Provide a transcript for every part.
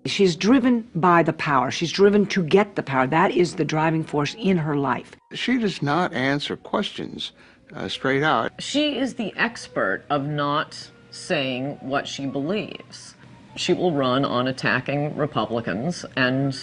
She's driven by the power. She's driven to get the power. That is the driving force in her life. She does not answer questions straight out. She is the expert of not saying what she believes. She will run on attacking Republicans and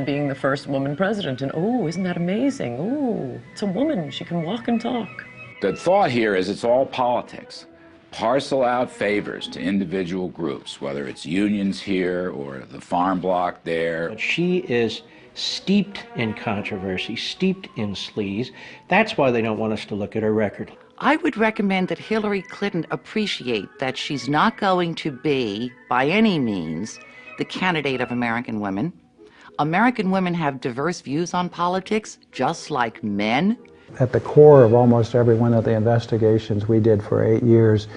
being the first woman president. And, oh, isn't that amazing? Oh, it's a woman. She can walk and talk. The thought here is it's all politics. Parcel out favors to individual groups, whether it's unions here or the farm bloc there. But she is steeped in controversy, steeped in sleaze. That's why they don't want us to look at her record. I would recommend that Hillary Clinton appreciate that she's not going to be, by any means, the candidate of American women. American women have diverse views on politics, just like men. At the core of almost every one of the investigations we did for 8 years,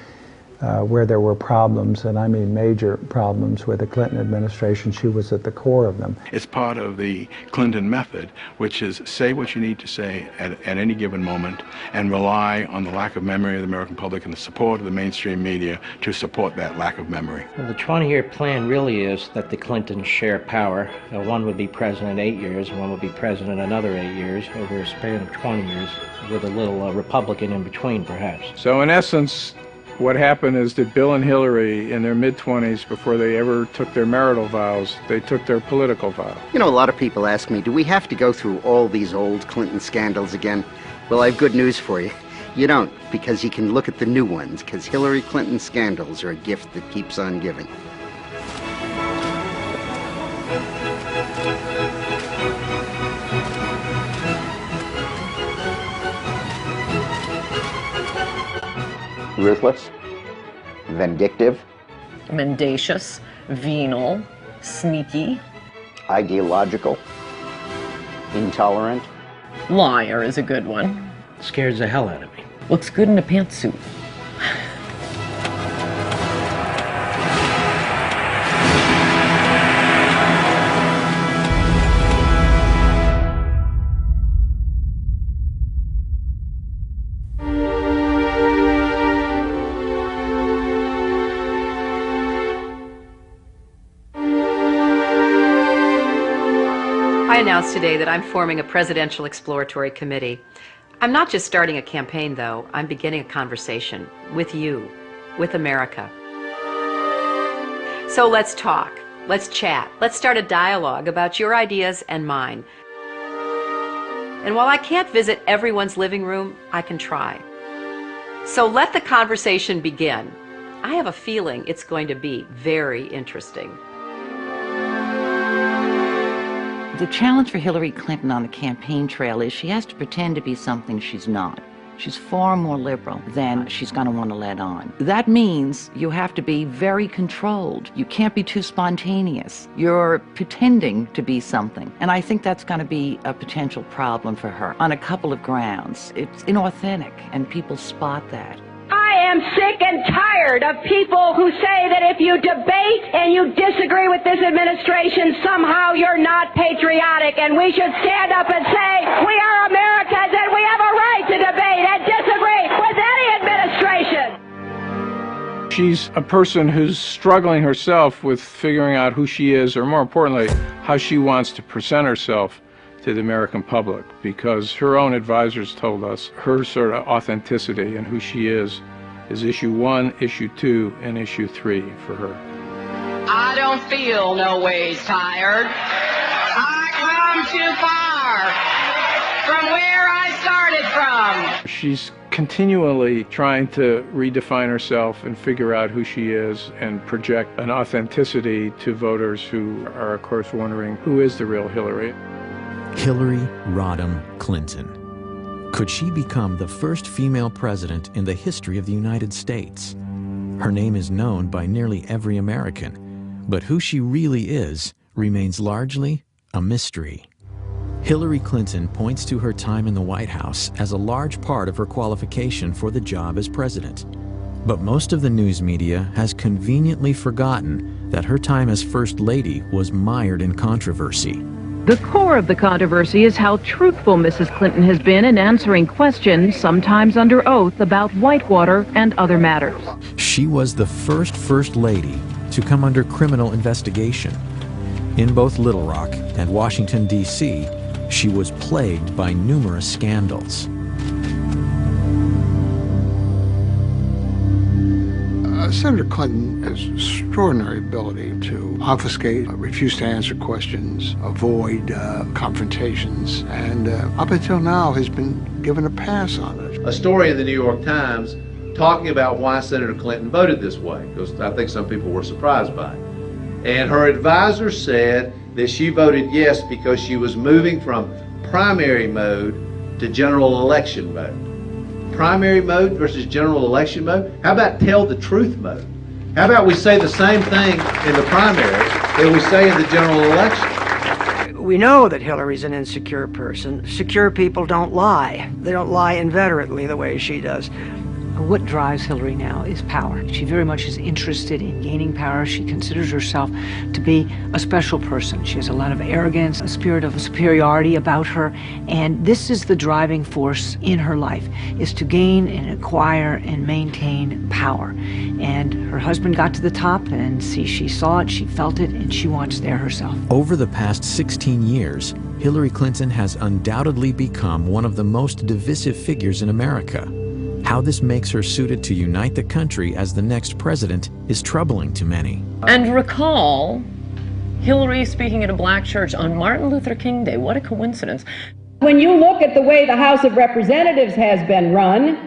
where there were problems, and I mean major problems with the Clinton administration, she was at the core of them. It's part of the Clinton method, which is say what you need to say at any given moment and rely on the lack of memory of the American public and the support of the mainstream media to support that lack of memory. Well, the 20-year plan really is that the Clintons share power. One would be president 8 years, and one would be president another 8 years, over a span of 20 years, with a little Republican in between, perhaps. So in essence, what happened is that Bill and Hillary, in their mid-20s, before they ever took their marital vows, they took their political vow. You know, a lot of people ask me, do we have to go through all these old Clinton scandals again? Well, I have good news for you. You don't, because you can look at the new ones, because Hillary Clinton scandals are a gift that keeps on giving. Ruthless, vindictive, Mendacious, venal, sneaky. Ideological, intolerant. Liar is a good one. Scares the hell out of me. Looks good in a pantsuit. I announced today that I'm forming a presidential exploratory committee. I'm not just starting a campaign, though. I'm beginning a conversation with you, with America. So let's talk, let's chat, let's start a dialogue about your ideas and mine. And while I can't visit everyone's living room, I can try. So let the conversation begin. I have a feeling it's going to be very interesting. The challenge for Hillary Clinton on the campaign trail is she has to pretend to be something she's not. She's far more liberal than she's going to want to let on. That means you have to be very controlled. You can't be too spontaneous. You're pretending to be something. And I think that's going to be a potential problem for her on a couple of grounds. It's inauthentic, and people spot that. I am sick and tired of people who say that if you debate and you disagree with this administration, somehow you're not patriotic, and we should stand up and say, we are Americans and we have a right to debate and disagree with any administration. She's a person who's struggling herself with figuring out who she is, or more importantly, how she wants to present herself to the American public, because her own advisors told us her sort of authenticity and who she is issue 1, issue 2, and issue 3 for her. I don't feel no ways tired. I come too far from where I started from. She's continually trying to redefine herself and figure out who she is and project an authenticity to voters who are, of course, wondering who is the real Hillary. Hillary Rodham Clinton. Could she become the first female president in the history of the United States? Her name is known by nearly every American, but who she really is remains largely a mystery. Hillary Clinton points to her time in the White House as a large part of her qualification for the job as president. But most of the news media has conveniently forgotten that her time as First Lady was mired in controversy. The core of the controversy is how truthful Mrs. Clinton has been in answering questions, sometimes under oath, about Whitewater and other matters. She was the first First Lady to come under criminal investigation. In both Little Rock and Washington, D.C., she was plagued by numerous scandals. Senator Clinton has extraordinary ability to obfuscate, refuse to answer questions, avoid confrontations, and up until now has been given a pass on it. A story in the New York Times talking about why Senator Clinton voted this way, because I think some people were surprised by it. And her advisor said that she voted yes because she was moving from primary mode to general election mode. Primary mode versus general election mode? How about tell the truth mode? How about we say the same thing in the primary that we say in the general election? We know that Hillary's an insecure person. Secure people don't lie. They don't lie inveterately the way she does. What drives Hillary now is power. She very much is interested in gaining power. She considers herself to be a special person. She has a lot of arrogance, a spirit of superiority about her, and this is the driving force in her life, is to gain and acquire and maintain power. And her husband got to the top, and she saw it, she felt it, and she wants there herself. Over the past 16 years, Hillary Clinton has undoubtedly become one of the most divisive figures in America. How this makes her suited to unite the country as the next president is troubling to many. And recall Hillary speaking at a black church on Martin Luther King Day. What a coincidence. When you look at the way the House of Representatives has been run,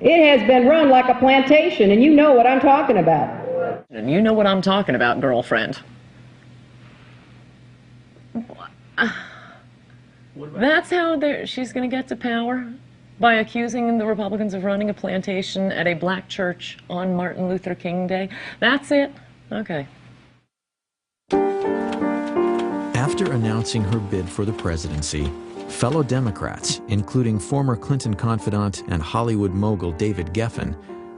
it has been run like a plantation, and you know what I'm talking about. And you know what I'm talking about, girlfriend. That's how she's going to get to power? By accusing the Republicans of running a plantation at a black church on Martin Luther King Day? That's it? Okay. After announcing her bid for the presidency, fellow Democrats, including former Clinton confidant and Hollywood mogul David Geffen,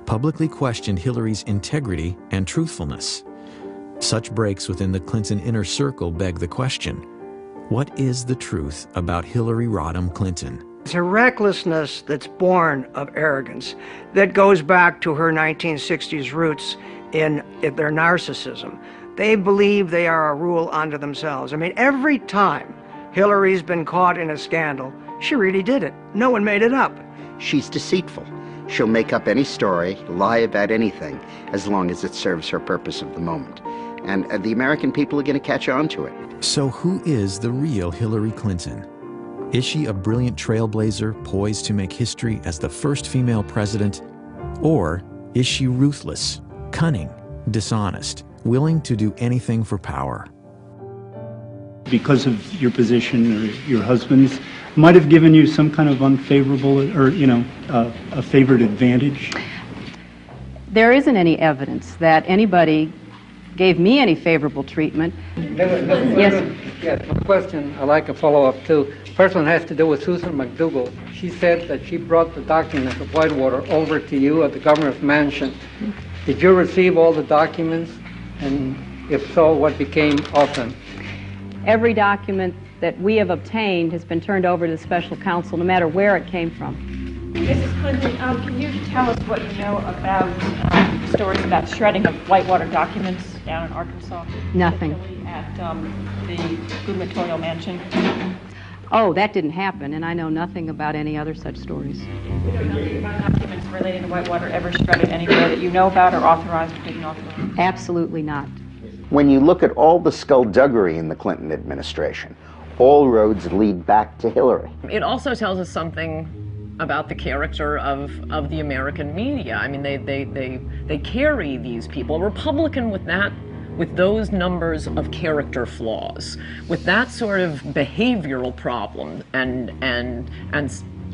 publicly questioned Hillary's integrity and truthfulness. Such breaks within the Clinton inner circle beg the question: what is the truth about Hillary Rodham Clinton? It's a recklessness that's born of arrogance that goes back to her 1960s roots in their narcissism. They believe they are a rule unto themselves. I mean, every time Hillary's been caught in a scandal, she really did it. No one made it up. She's deceitful. She'll make up any story, lie about anything, as long as it serves her purpose of the moment. And the American people are going to catch on to it. So who is the real Hillary Clinton? Is she a brilliant trailblazer poised to make history as the first female president? Or is she ruthless, cunning, dishonest, willing to do anything for power? Because of your position or your husband's, might have given you some kind of unfavorable or, a favored advantage? There isn't any evidence that anybody gave me any favorable treatment. Yes. Yes, a question I'd like to follow up to. First one has to do with Susan McDougal. She said that she brought the documents of Whitewater over to you at the governor's mansion. Did you receive all the documents? And if so, what became of them? Every document that we have obtained has been turned over to the special counsel, no matter where it came from. Mrs. Clinton, can you tell us what you know about stories about shredding of Whitewater documents down in Arkansas? Nothing. At the gubernatorial mansion? Oh, that didn't happen, and I know nothing about any other such stories. You know nothing about documents relating to Whitewater ever shredded anywhere that you know about or authorized or didn't authorize? Absolutely not. When you look at all the skullduggery in the Clinton administration, all roads lead back to Hillary. It also tells us something about the character of the American media. I mean, they carry these people. A Republican with those numbers of character flaws, with that sort of behavioral problem and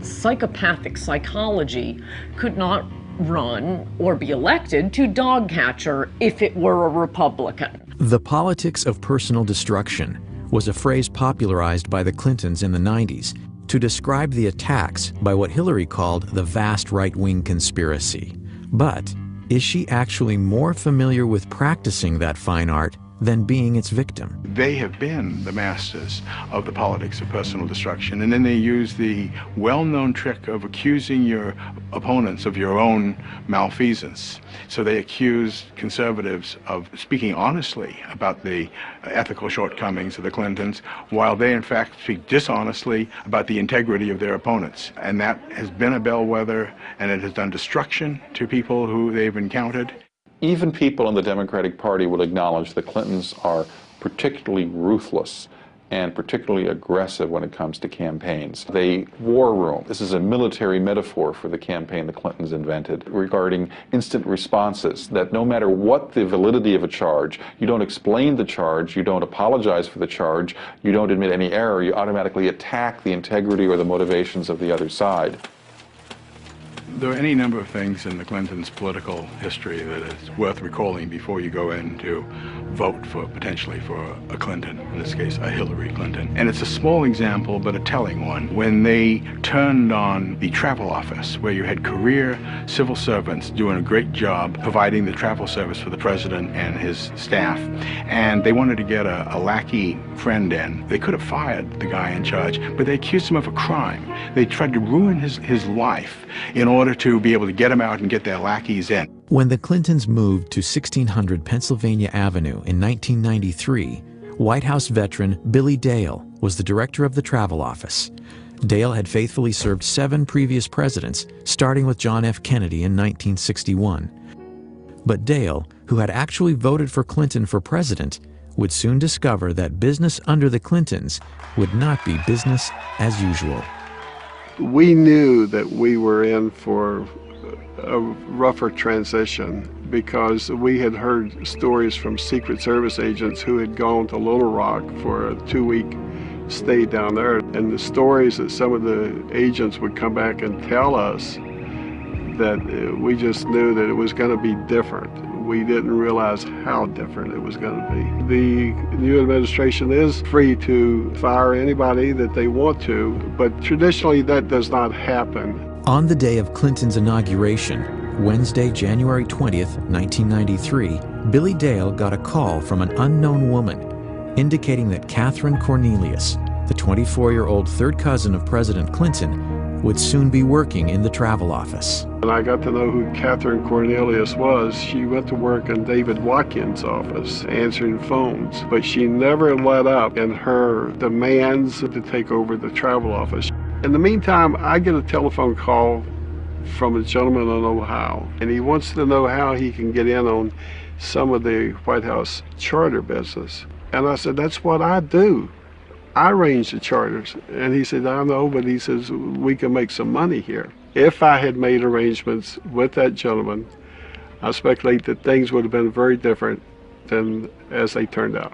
psychopathic psychology, could not run or be elected to dog catcher if it were a Republican. The politics of personal destruction was a phrase popularized by the Clintons in the 90s to describe the attacks by what Hillary called the vast right-wing conspiracy. But is she actually more familiar with practicing that fine art than being its victim. They have been the masters of the politics of personal destruction, and then they use the well-known trick of accusing your opponents of your own malfeasance. So they accuse conservatives of speaking honestly about the ethical shortcomings of the Clintons, while they in fact speak dishonestly about the integrity of their opponents. And that has been a bellwether, and it has done destruction to people who they've encountered. Even people in the Democratic Party will acknowledge the Clintons are particularly ruthless and particularly aggressive when it comes to campaigns. They war room. This is a military metaphor for the campaign the Clintons invented regarding instant responses, that no matter what the validity of a charge, you don't explain the charge, you don't apologize for the charge, you don't admit any error, you automatically attack the integrity or the motivations of the other side. There are any number of things in the Clintons' political history that is worth recalling before you go in to vote for, potentially, for a Clinton, in this case, a Hillary Clinton. And it's a small example, but a telling one. When they turned on the travel office, where you had career civil servants doing a great job providing the travel service for the president and his staff, and they wanted to get a lackey friend in, they could have fired the guy in charge, but they accused him of a crime. They tried to ruin his life in order to be able to get him out and get their lackeys in. When the Clintons moved to 1600 Pennsylvania Avenue in 1993, White House veteran Billy Dale was the director of the travel office. Dale had faithfully served 7 previous presidents, starting with John F. Kennedy in 1961. But Dale, who had actually voted for Clinton for president, would soon discover that business under the Clintons would not be business as usual. We knew that we were in for a rougher transition because we had heard stories from Secret Service agents who had gone to Little Rock for a 2-week stay down there. And the stories that some of the agents would come back and tell us, that we just knew that it was going to be different. We didn't realize how different it was going to be. The new administration is free to fire anybody that they want to, but traditionally that does not happen. On the day of Clinton's inauguration, Wednesday, January 20th, 1993, Billy Dale got a call from an unknown woman indicating that Catherine Cornelius, the 24-year-old third cousin of President Clinton, would soon be working in the travel office. And I got to know who Catherine Cornelius was. She went to work in David Watkins' office, answering phones, but she never let up in her demands to take over the travel office. In the meantime, I get a telephone call from a gentleman in Ohio, and he wants to know how he can get in on some of the White House charter business. And I said, that's what I do. I arrange the charters. And he said, I know, but he says, we can make some money here. If I had made arrangements with that gentleman, I speculate that things would have been very different than as they turned out.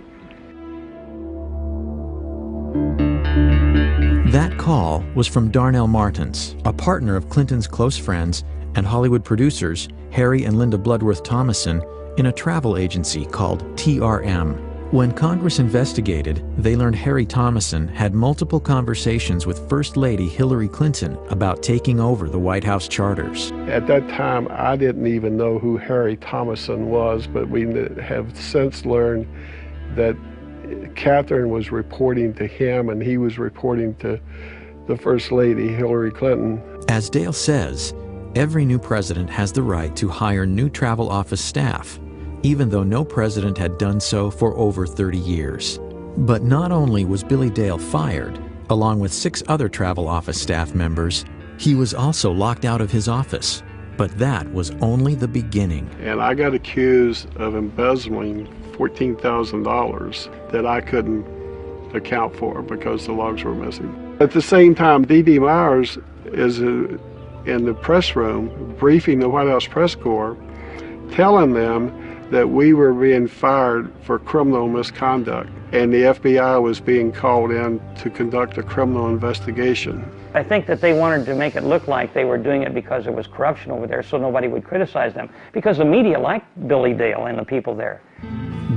That call was from Darnell Martins, a partner of Clinton's close friends and Hollywood producers Harry and Linda Bloodworth Thomason in a travel agency called TRM. When Congress investigated, they learned Harry Thomason had multiple conversations with First Lady Hillary Clinton about taking over the White House charters. At that time, I didn't even know who Harry Thomason was, but we have since learned that Catherine was reporting to him and he was reporting to the First Lady Hillary Clinton. As Dale says, every new president has the right to hire new travel office staff, even though no president had done so for over 30 years. But not only was Billy Dale fired, along with 6 other travel office staff members, he was also locked out of his office. But that was only the beginning. And I got accused of embezzling $14,000 that I couldn't account for because the logs were missing. At the same time, D.D. Myers is in the press room briefing the White House press corps, telling them that we were being fired for criminal misconduct, and the FBI was being called in to conduct a criminal investigation. I think that they wanted to make it look like they were doing it because there was corruption over there, so nobody would criticize them, because the media liked Billy Dale and the people there.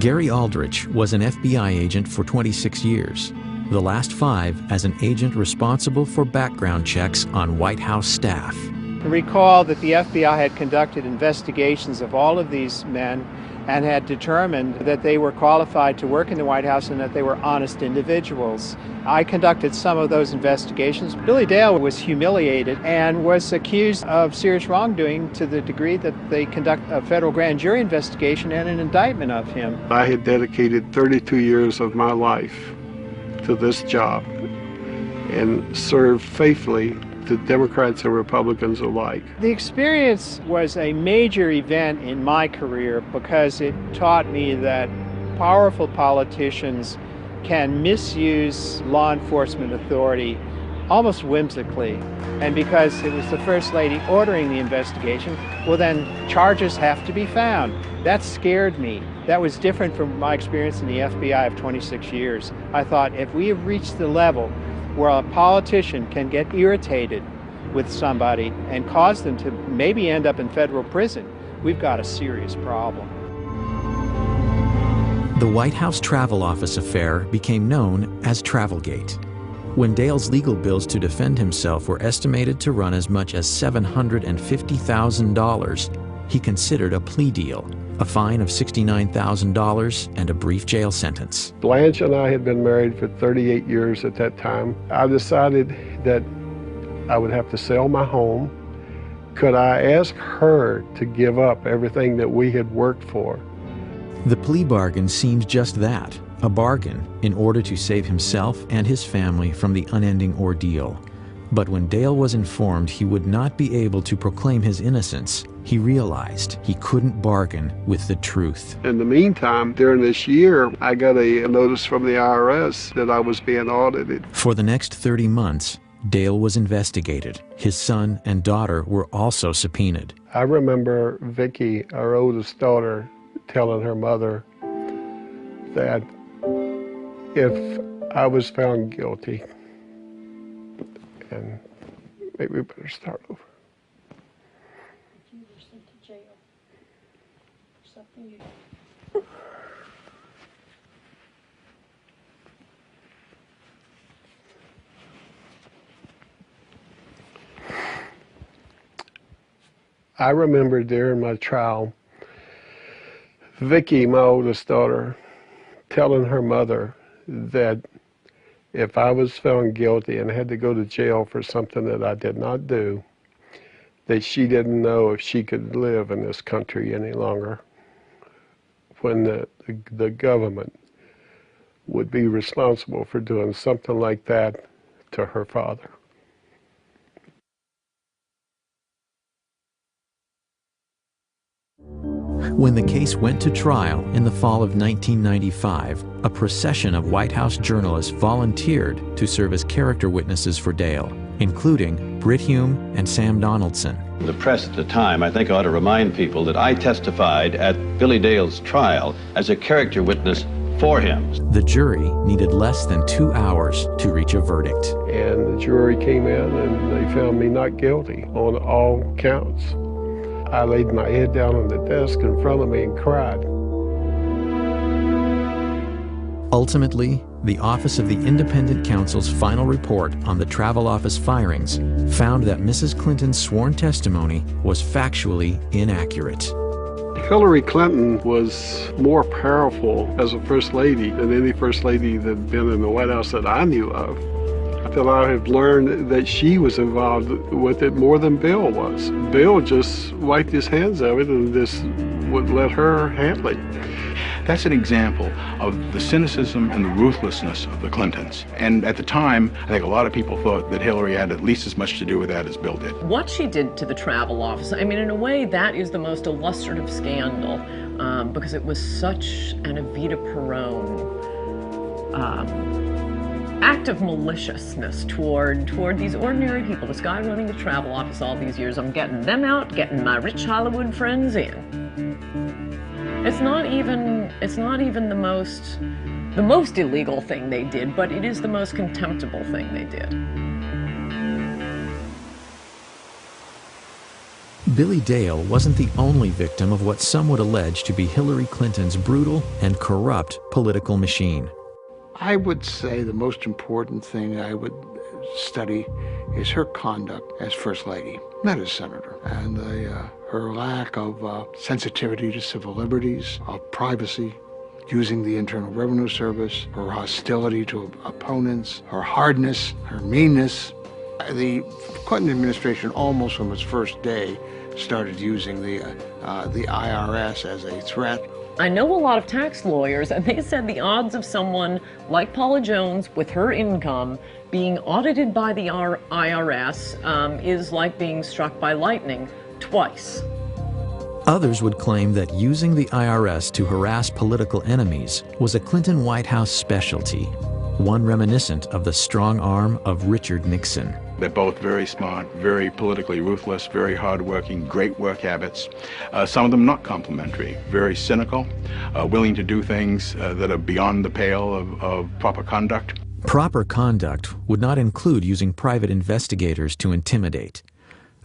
Gary Aldrich was an FBI agent for 26 years, the last 5 as an agent responsible for background checks on White House staff. Recall that the FBI had conducted investigations of all of these men and had determined that they were qualified to work in the White House and that they were honest individuals. I conducted some of those investigations. Billy Dale was humiliated and was accused of serious wrongdoing to the degree that they conduct a federal grand jury investigation and an indictment of him. I had dedicated 32 years of my life to this job and served faithfully to Democrats and Republicans alike. The experience was a major event in my career because it taught me that powerful politicians can misuse law enforcement authority almost whimsically. And because it was the First Lady ordering the investigation, well then charges have to be found. That scared me. That was different from my experience in the FBI of 26 years. I thought if we have reached the level where a politician can get irritated with somebody and cause them to maybe end up in federal prison, we've got a serious problem. The White House Travel Office affair became known as Travelgate. When Dale's legal bills to defend himself were estimated to run as much as $750,000, he considered a plea deal, a fine of $69,000, and a brief jail sentence. Blanche and I had been married for 38 years at that time. I decided that I would have to sell my home. Could I ask her to give up everything that we had worked for? The plea bargain seemed just that, a bargain in order to save himself and his family from the unending ordeal. But when Dale was informed he would not be able to proclaim his innocence, he realized he couldn't bargain with the truth. In the meantime, during this year, I got a notice from the IRS that I was being audited. For the next 30 months, Dale was investigated. His son and daughter were also subpoenaed. I remember Vicki, our oldest daughter, telling her mother that if I was found guilty, and maybe we better start over. You were sent to jail for something you... I remember during my trial, Vicki, my oldest daughter, telling her mother that if I was found guilty and had to go to jail for something that I did not do, that she didn't know if she could live in this country any longer, when the government would be responsible for doing something like that to her father. When the case went to trial in the fall of 1995, a procession of White House journalists volunteered to serve as character witnesses for Dale, including Brit Hume and Sam Donaldson. The press at the time, I think, ought to remind people that I testified at Billy Dale's trial as a character witness for him. The jury needed less than 2 hours to reach a verdict. And the jury came in and they found me not guilty on all counts. I laid my head down on the desk in front of me and cried. Ultimately, the Office of the Independent Counsel's final report on the Travel Office firings found that Mrs. Clinton's sworn testimony was factually inaccurate. Hillary Clinton was more powerful as a First Lady than any First Lady that had been in the White House that I knew of. That I have learned that she was involved with it more than Bill was. Bill just wiped his hands of it and just would let her handle it. That's an example of the cynicism and the ruthlessness of the Clintons. And at the time, I think a lot of people thought that Hillary had at least as much to do with that as Bill did. What she did to the Travel Office, I mean, in a way, that is the most illustrative scandal because it was such an Evita Peron act of maliciousness toward these ordinary people. This guy running the Travel Office all these years, I'm getting them out, getting my rich Hollywood friends in. It's not even the most illegal thing they did, but it is the most contemptible thing they did. Billy Dale wasn't the only victim of what some would allege to be Hillary Clinton's brutal and corrupt political machine. I would say the most important thing I would study is her conduct as First Lady, not as Senator. And her lack of sensitivity to civil liberties, of privacy, using the Internal Revenue Service, her hostility to opponents, her hardness, her meanness. The Clinton administration, almost from its first day, started using the IRS as a threat. I know a lot of tax lawyers, and they said the odds of someone like Paula Jones with her income being audited by the IRS is like being struck by lightning twice. Others would claim that using the IRS to harass political enemies was a Clinton White House specialty, one reminiscent of the strong arm of Richard Nixon. They're both very smart, very politically ruthless, very hardworking, great work habits. Some of them not complimentary, very cynical, willing to do things that are beyond the pale of proper conduct. Proper conduct would not include using private investigators to intimidate.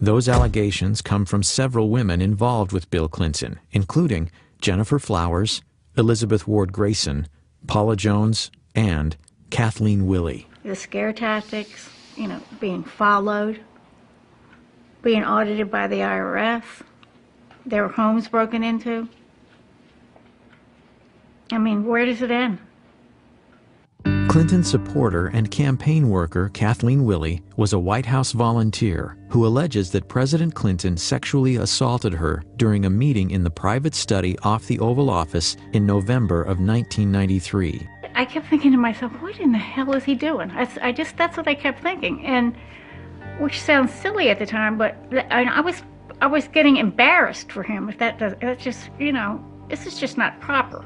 Those allegations come from several women involved with Bill Clinton, including Jennifer Flowers, Elizabeth Ward Grayson, Paula Jones, and Kathleen Willey. The scare tactics, you know, being followed, being audited by the IRS, their homes broken into. I mean, where does it end? Clinton supporter and campaign worker Kathleen Willey was a White House volunteer who alleges that President Clinton sexually assaulted her during a meeting in the private study off the Oval Office in November of 1993. I kept thinking to myself, what in the hell is he doing? That's what I kept thinking, and which sounds silly at the time, but I was getting embarrassed for him. If that's just, you know, this is just not proper.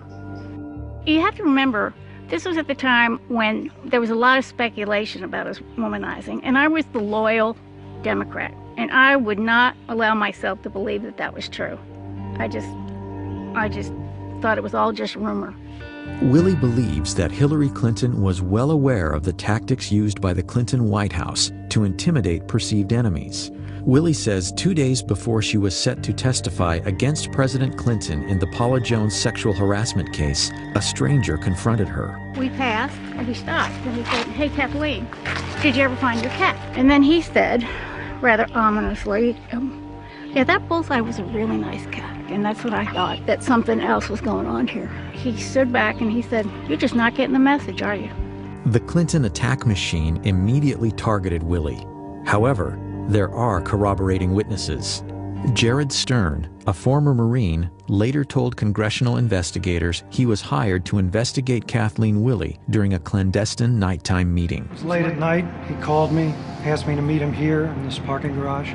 You have to remember, this was at the time when there was a lot of speculation about his womanizing, and I was the loyal Democrat, and I would not allow myself to believe that that was true. I just thought it was all just rumor. Willey believes that Hillary Clinton was well aware of the tactics used by the Clinton White House to intimidate perceived enemies. Willey says 2 days before she was set to testify against President Clinton in the Paula Jones sexual harassment case, a stranger confronted her. We passed, and he stopped, and he said, "Hey, Kathleen, did you ever find your cat?" And then he said, rather ominously, yeah, that bullseye was a really nice cat. And that's what I thought, that something else was going on here. He stood back and he said, "You're just not getting the message, are you?" The Clinton attack machine immediately targeted Willey. However, there are corroborating witnesses. Jared Stern, a former Marine, later told congressional investigators he was hired to investigate Kathleen Willey during a clandestine nighttime meeting. It was late at night. He called me, asked me to meet him here in this parking garage.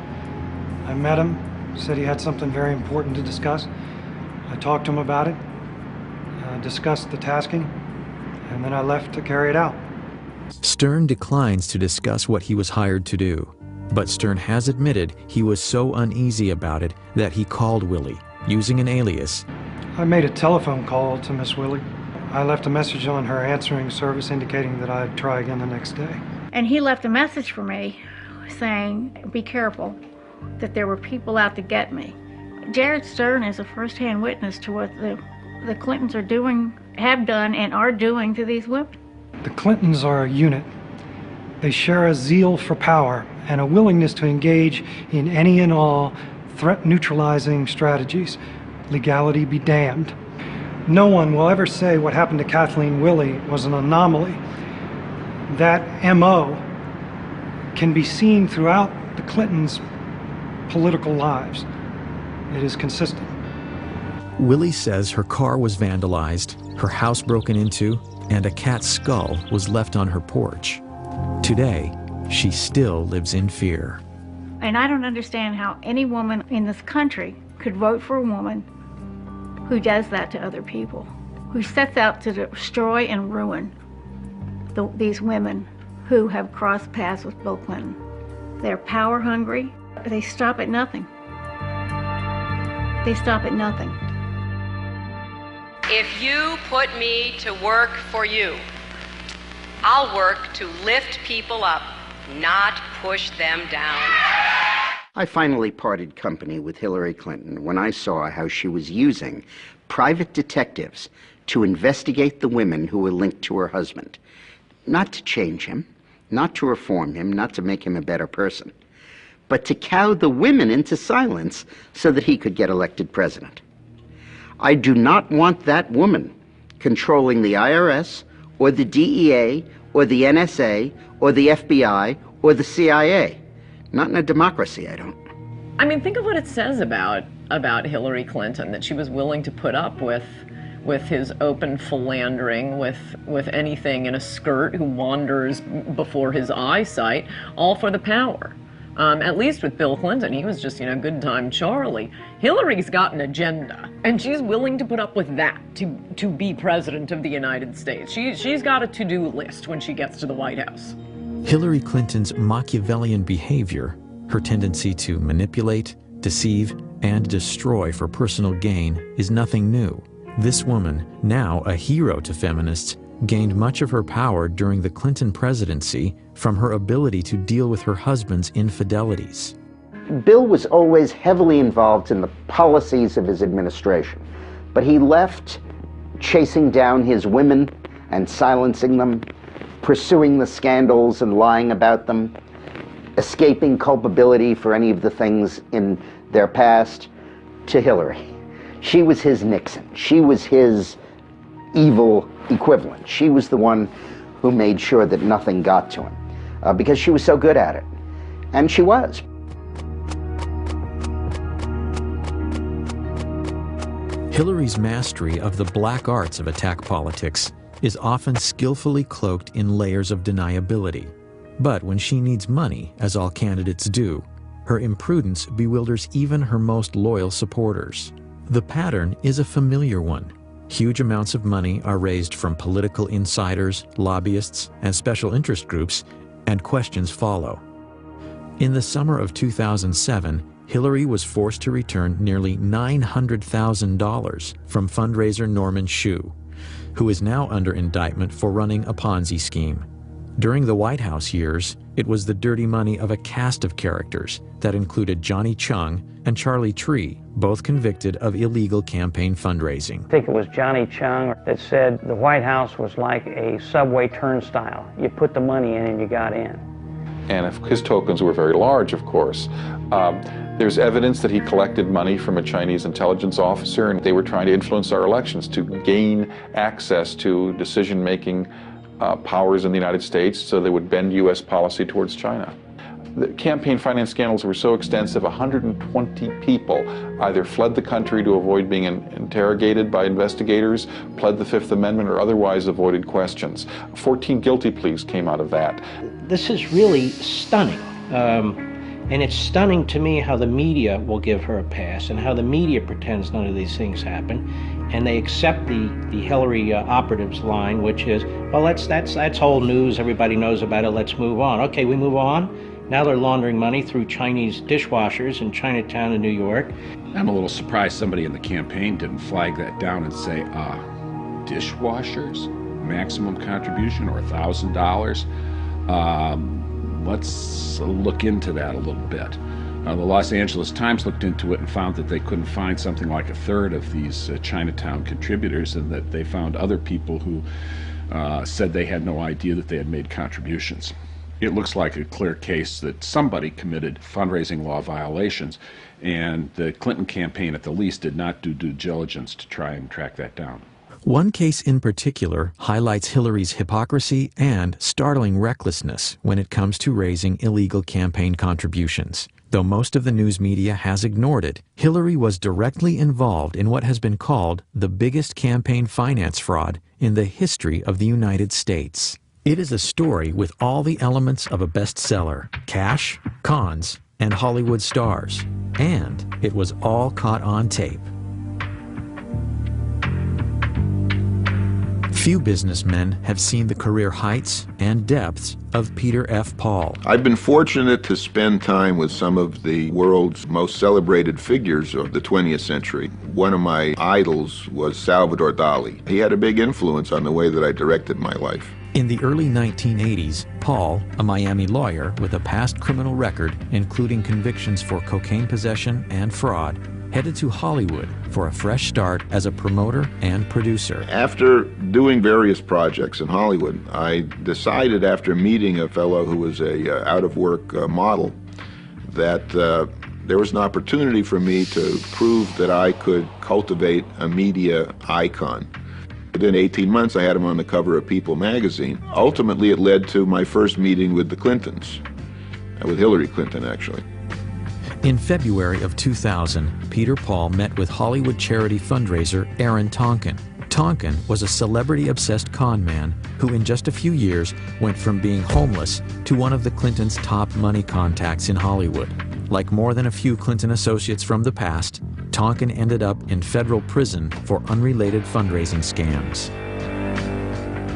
I met him, said he had something very important to discuss. I talked to him about it, discussed the tasking, and then I left to carry it out. Stern declines to discuss what he was hired to do. But Stern has admitted he was so uneasy about it that he called Willey, using an alias. I made a telephone call to Miss Willey. I left a message on her answering service indicating that I'd try again the next day. And he left a message for me saying, "Be careful, that there were people out to get me." Jared Stern is a first-hand witness to what the Clintons are doing, have done, and are doing to these women. The Clintons are a unit. They share a zeal for power and a willingness to engage in any and all threat-neutralizing strategies. Legality be damned. No one will ever say what happened to Kathleen Willey was an anomaly. That MO can be seen throughout the Clintons' political lives. It is consistent. Willey says her car was vandalized, her house broken into, and a cat's skull was left on her porch. Today, she still lives in fear. And I don't understand how any woman in this country could vote for a woman who does that to other people, who sets out to destroy and ruin these women who have crossed paths with Bill Clinton. They're power hungry. They stop at nothing. They stop at nothing. If you put me to work for you, I'll work to lift people up, not push them down. I finally parted company with Hillary Clinton when I saw how she was using private detectives to investigate the women who were linked to her husband. Not to change him, not to reform him, not to make him a better person, but to cow the women into silence so that he could get elected president. I do not want that woman controlling the IRS or the DEA or the NSA or the FBI or the CIA. Not in a democracy, I don't. I mean, think of what it says about Hillary Clinton, that she was willing to put up with his open philandering, with anything in a skirt who wanders before his eyesight, all for the power. At least with Bill Clinton, he was just, good time Charlie. Hillary's got an agenda, and she's willing to put up with that to be president of the United States. She's got a to-do list when she gets to the White House. Hillary Clinton's Machiavellian behavior, her tendency to manipulate, deceive, and destroy for personal gain, is nothing new. This woman, now a hero to feminists, gained much of her power during the Clinton presidency from her ability to deal with her husband's infidelities. Bill was always heavily involved in the policies of his administration, but he left chasing down his women and silencing them, pursuing the scandals and lying about them, escaping culpability for any of the things in their past, to Hillary. She was his Nixon. She was his evil equivalent. She was the one who made sure that nothing got to him because she was so good at it. And she was. Hillary's mastery of the black arts of attack politics is often skillfully cloaked in layers of deniability. But when she needs money, as all candidates do, her imprudence bewilders even her most loyal supporters. The pattern is a familiar one. Huge amounts of money are raised from political insiders, lobbyists, and special interest groups, and questions follow. In the summer of 2007, Hillary was forced to return nearly $900,000 from fundraiser Norman Shue, who is now under indictment for running a Ponzi scheme. During the White House years, it was the dirty money of a cast of characters that included Johnny Chung and Charlie Tree, both convicted of illegal campaign fundraising. I think it was Johnny Chung that said the White House was like a subway turnstile. You put the money in and you got in. And if his tokens were very large, of course. There's evidence that he collected money from a Chinese intelligence officer, and they were trying to influence our elections to gain access to decision-making powers in the United States so they would bend U.S. policy towards China. The campaign finance scandals were so extensive, 120 people either fled the country to avoid being interrogated by investigators, pled the Fifth Amendment, or otherwise avoided questions. 14 guilty pleas came out of that. This is really stunning. And it's stunning to me how the media will give her a pass and how the media pretends none of these things happen. And they accept the Hillary operatives line, which is, well, that's old news. Everybody knows about it. Let's move on. Okay, we move on. Now they're laundering money through Chinese dishwashers in Chinatown in New York. I'm a little surprised somebody in the campaign didn't flag that down and say, dishwashers, maximum contribution, or $1,000. Let's look into that a little bit. The Los Angeles Times looked into it and found that they couldn't find something like a third of these Chinatown contributors, and that they found other people who said they had no idea that they had made contributions. It looks like a clear case that somebody committed fundraising law violations, and the Clinton campaign at the least did not do due diligence to try and track that down. One case in particular highlights Hillary's hypocrisy and startling recklessness when it comes to raising illegal campaign contributions. Though most of the news media has ignored it, Hillary was directly involved in what has been called the biggest campaign finance fraud in the history of the United States. It is a story with all the elements of a bestseller: cash, cons, and Hollywood stars. And it was all caught on tape. Few businessmen have seen the career heights and depths of Peter F. Paul. I've been fortunate to spend time with some of the world's most celebrated figures of the 20th century. One of my idols was Salvador Dali. He had a big influence on the way that I directed my life. In the early 1980s, Paul, a Miami lawyer with a past criminal record, including convictions for cocaine possession and fraud, headed to Hollywood for a fresh start as a promoter and producer. After doing various projects in Hollywood, I decided, after meeting a fellow who was a out-of-work model, that there was an opportunity for me to prove that I could cultivate a media icon. Within 18 months, I had him on the cover of People magazine. Ultimately, it led to my first meeting with the Clintons, with Hillary Clinton, actually. In February of 2000, Peter Paul met with Hollywood charity fundraiser Aaron Tonkin. Tonkin was a celebrity-obsessed con man who in just a few years went from being homeless to one of the Clintons' top money contacts in Hollywood. Like more than a few Clinton associates from the past, Tonkin ended up in federal prison for unrelated fundraising scams.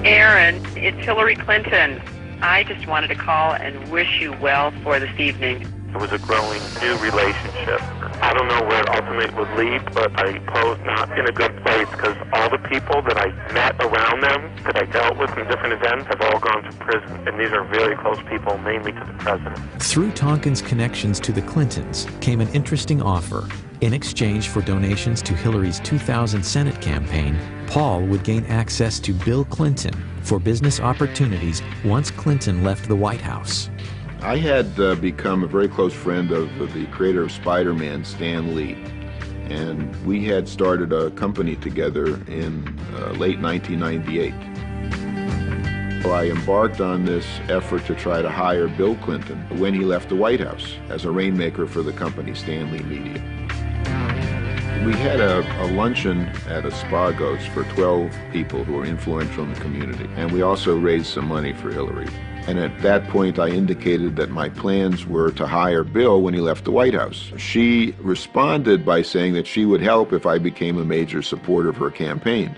Aaron, it's Hillary Clinton. I just wanted to call and wish you well for this evening. It was a growing new relationship. I don't know where it ultimately would lead, but I suppose not in a good place, because all the people that I met around them, that I dealt with in different events, have all gone to prison. And these are very close people, mainly to the president. Through Tonkin's connections to the Clintons came an interesting offer. In exchange for donations to Hillary's 2000 Senate campaign, Paul would gain access to Bill Clinton for business opportunities once Clinton left the White House. I had become a very close friend of the creator of Spider-Man, Stan Lee, and we had started a company together in late 1998. I embarked on this effort to try to hire Bill Clinton when he left the White House as a rainmaker for the company, Stan Lee Media. We had a luncheon at Espagos for 12 people who were influential in the community, and we also raised some money for Hillary. And at that point, I indicated that my plans were to hire Bill when he left the White House. She responded by saying that she would help if I became a major supporter of her campaign.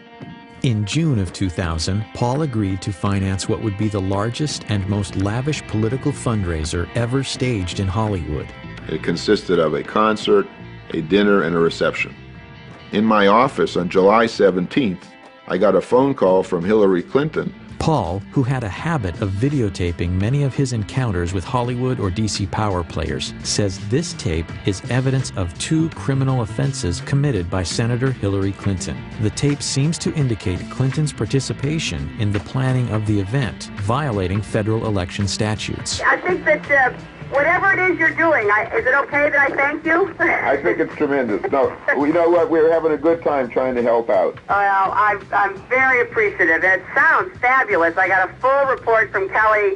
In June of 2000, Paul agreed to finance what would be the largest and most lavish political fundraiser ever staged in Hollywood. It consisted of a concert, a dinner, and a reception. In my office on July 17th, I got a phone call from Hillary Clinton. Paul, who had a habit of videotaping many of his encounters with Hollywood or DC power players, says this tape is evidence of 2 criminal offenses committed by Senator Hillary Clinton. The tape seems to indicate Clinton's participation in the planning of the event, violating federal election statutes. I think that whatever it is you're doing, is it okay that I thank you? I think it's tremendous. No, you know what? We're having a good time trying to help out. Well, I'm very appreciative. It sounds fabulous. I got a full report from Kelly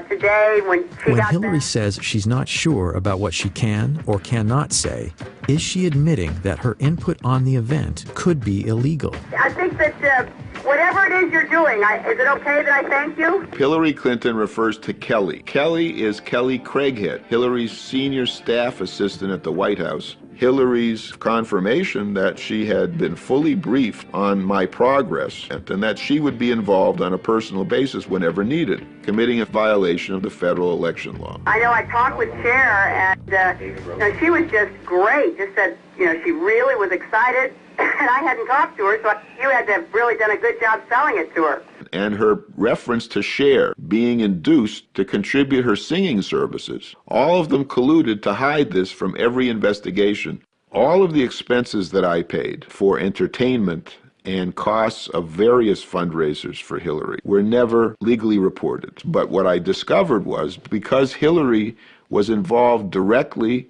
today when she got Hillary back. says she's not sure about what she can or cannot say, is she admitting that her input on the event could be illegal? I think that whatever it is you're doing, is it okay that I thank you? Hillary Clinton refers to Kelly. Kelly is Kelly Craighead, Hillary's senior staff assistant at the White House. Hillary's confirmation that she had been fully briefed on my progress and that she would be involved on a personal basis whenever needed, committing a violation of the federal election law. I know I talked with Cher, and she was just great. Just said, she really was excited, and I hadn't talked to her, so you had to have really done a good job selling it to her. And her reference to Cher being induced to contribute her singing services. All of them colluded to hide this from every investigation. All of the expenses that I paid for entertainment and costs of various fundraisers for Hillary were never legally reported. But what I discovered was, because Hillary was involved directly,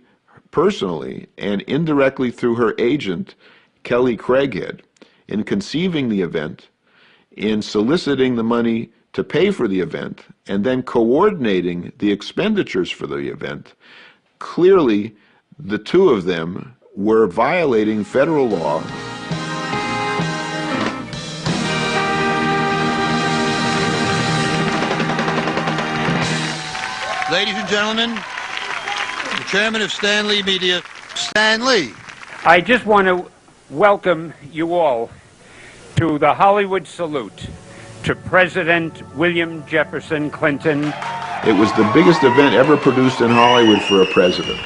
personally, and indirectly through her agent, Kelly Craighead, in conceiving the event, in soliciting the money to pay for the event, and then coordinating the expenditures for the event, clearly the two of them were violating federal law. Ladies and gentlemen, the chairman of Stan Lee Media, Stan Lee. I just want to welcome you all to the Hollywood salute to President William Jefferson Clinton. It was the biggest event ever produced in Hollywood for a president.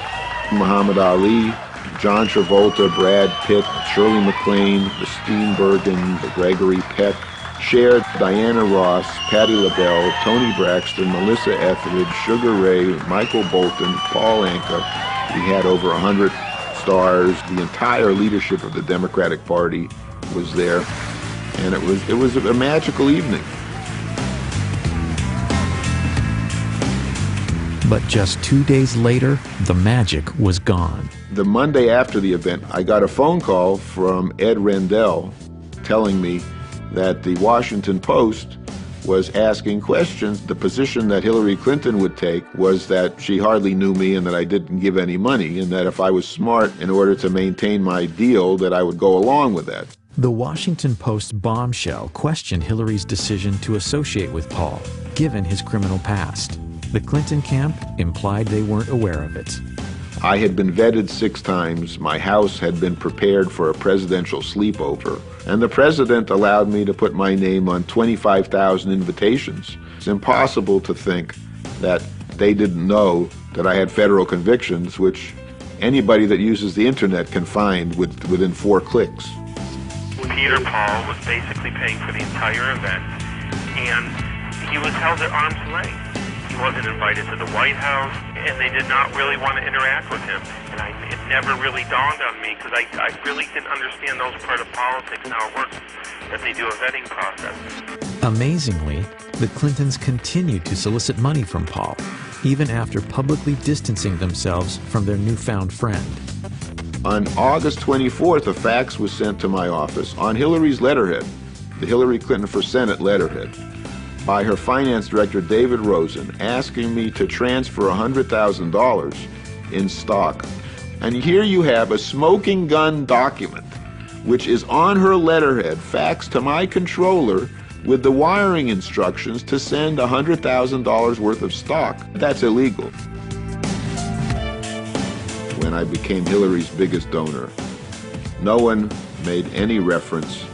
Muhammad Ali, John Travolta, Brad Pitt, Shirley MacLaine, Christine Bergen, Gregory Peck, Cher, Diana Ross, Patti LaBelle, Toni Braxton, Melissa Etheridge, Sugar Ray, Michael Bolton, Paul Anka. We had over 100 stars. The entire leadership of the Democratic Party was there. And it was a magical evening. But just 2 days later, the magic was gone. The Monday after the event, I got a phone call from Ed Rendell telling me that the Washington Post was asking questions. The position that Hillary Clinton would take was that she hardly knew me and that I didn't give any money, and that if I was smart in order to maintain my deal, that I would go along with that. The Washington Post bombshell questioned Hillary's decision to associate with Paul, given his criminal past. The Clinton camp implied they weren't aware of it. I had been vetted 6 times. My house had been prepared for a presidential sleepover. And the president allowed me to put my name on 25,000 invitations. It's impossible to think that they didn't know that I had federal convictions, which anybody that uses the internet can find within 4 clicks. Peter Paul was basically paying for the entire event, and he was held at arm's length. He wasn't invited to the White House, and they did not really want to interact with him. And it never really dawned on me, because I really didn't understand those part of politics and how it works, that they do a vetting process. Amazingly, the Clintons continued to solicit money from Paul, even after publicly distancing themselves from their newfound friend. On August 24th, a fax was sent to my office on Hillary's letterhead, the Hillary Clinton for Senate letterhead, by her finance director, David Rosen, asking me to transfer $100,000 in stock. And here you have a smoking gun document, which is on her letterhead, faxed to my controller with the wiring instructions to send $100,000 worth of stock. That's illegal. When I became Hillary's biggest donor, no one made any reference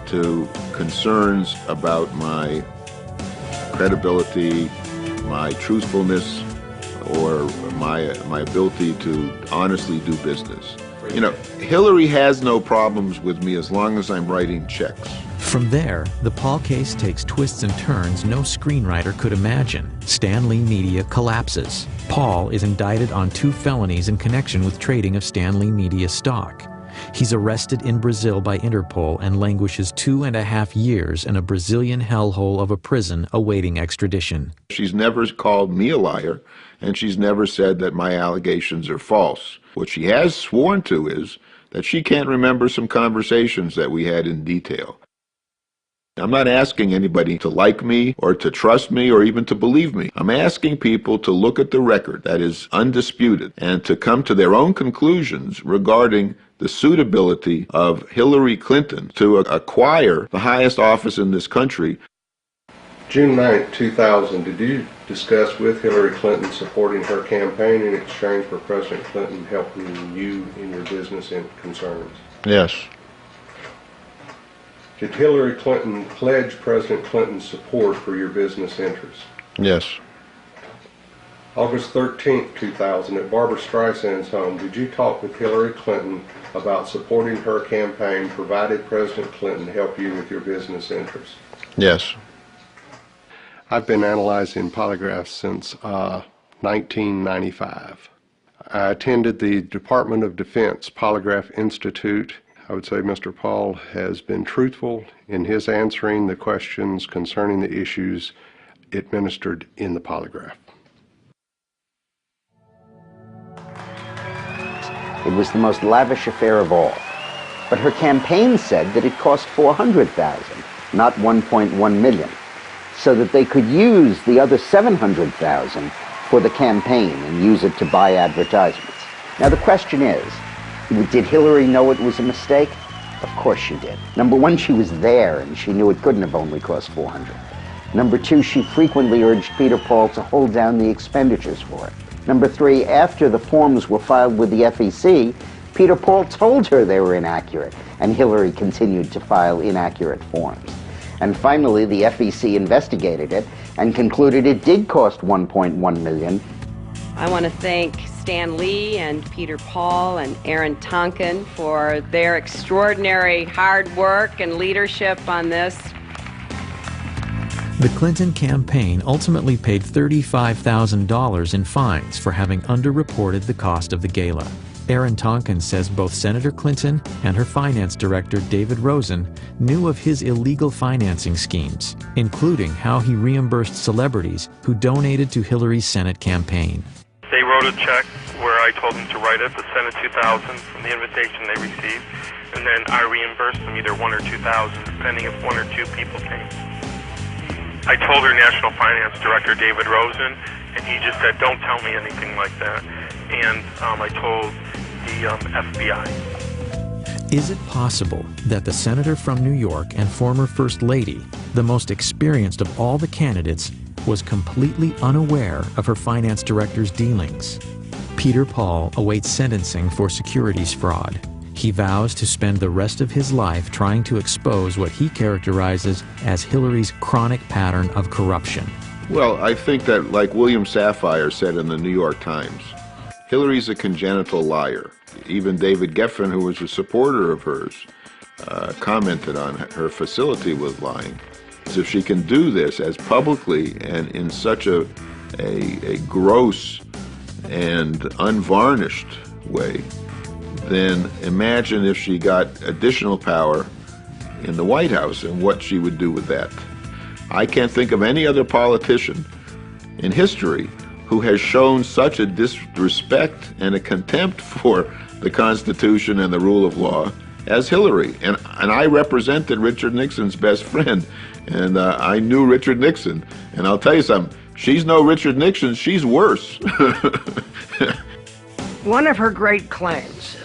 to concerns about my credibility, my truthfulness, or my ability to honestly do business. You know, Hillary has no problems with me as long as I'm writing checks. From there, the Paul case takes twists and turns no screenwriter could imagine. Stan Lee Media collapses. Paul is indicted on 2 felonies in connection with trading of Stan Lee Media stock. He's arrested in Brazil by Interpol and languishes 2.5 years in a Brazilian hellhole of a prison awaiting extradition. She's never called me a liar, and she's never said that my allegations are false. What she has sworn to is that she can't remember some conversations that we had in detail. I'm not asking anybody to like me or to trust me or even to believe me. I'm asking people to look at the record that is undisputed and to come to their own conclusions regarding the suitability of Hillary Clinton to acquire the highest office in this country. June 9, 2000, did you discuss with Hillary Clinton supporting her campaign in exchange for President Clinton helping you in your business concerns? Yes. Did Hillary Clinton pledge President Clinton's support for your business interests? Yes. August 13, 2000, at Barbra Streisand's home, did you talk with Hillary Clinton about supporting her campaign provided President Clinton help you with your business interests? Yes. I've been analyzing polygraphs since 1995. I attended the Department of Defense Polygraph Institute. I would say Mr. Paul has been truthful in his answering the questions concerning the issues administered in the polygraph. It was the most lavish affair of all. But her campaign said that it cost $400,000, not $1.1 million, so that they could use the other $700,000 for the campaign and use it to buy advertisements. Now the question is, did Hillary know it was a mistake? Of course she did. Number one, she was there and she knew it couldn't have only cost $400,000. Number two, she frequently urged Peter Paul to hold down the expenditures for it. Number three, after the forms were filed with the FEC, Peter Paul told her they were inaccurate, and Hillary continued to file inaccurate forms. And finally, the FEC investigated it and concluded it did cost $1.1 million. I want to thank Stan Lee and Peter Paul and Aaron Tonkin for their extraordinary hard work and leadership on this. The Clinton campaign ultimately paid $35,000 in fines for having underreported the cost of the gala. Aaron Tonkin says both Senator Clinton and her finance director, David Rosen, knew of his illegal financing schemes, including how he reimbursed celebrities who donated to Hillary's Senate campaign. They wrote a check where I told them to write it, the Senate 2000 from the invitation they received, and then I reimbursed them either 1 or 2,000, depending if 1 or 2 people came. I told her National Finance Director, David Rosen, and he just said, don't tell me anything like that. And I told the FBI. Is it possible that the senator from New York and former First Lady, the most experienced of all the candidates, was completely unaware of her finance director's dealings? Peter Paul awaits sentencing for securities fraud. He vows to spend the rest of his life trying to expose what he characterizes as Hillary's chronic pattern of corruption. Well, I think that, like William Safire said in the New York Times, Hillary's a congenital liar. Even David Geffen, who was a supporter of hers, commented on her facility with lying. As if she can do this as publicly and in such a gross and unvarnished way, then imagine if she got additional power in the White House and what she would do with that. I can't think of any other politician in history who has shown such a disrespect and a contempt for the Constitution and the rule of law as Hillary. And I represented Richard Nixon's best friend, and I knew Richard Nixon. And I'll tell you something, she's no Richard Nixon, she's worse. One of her great claims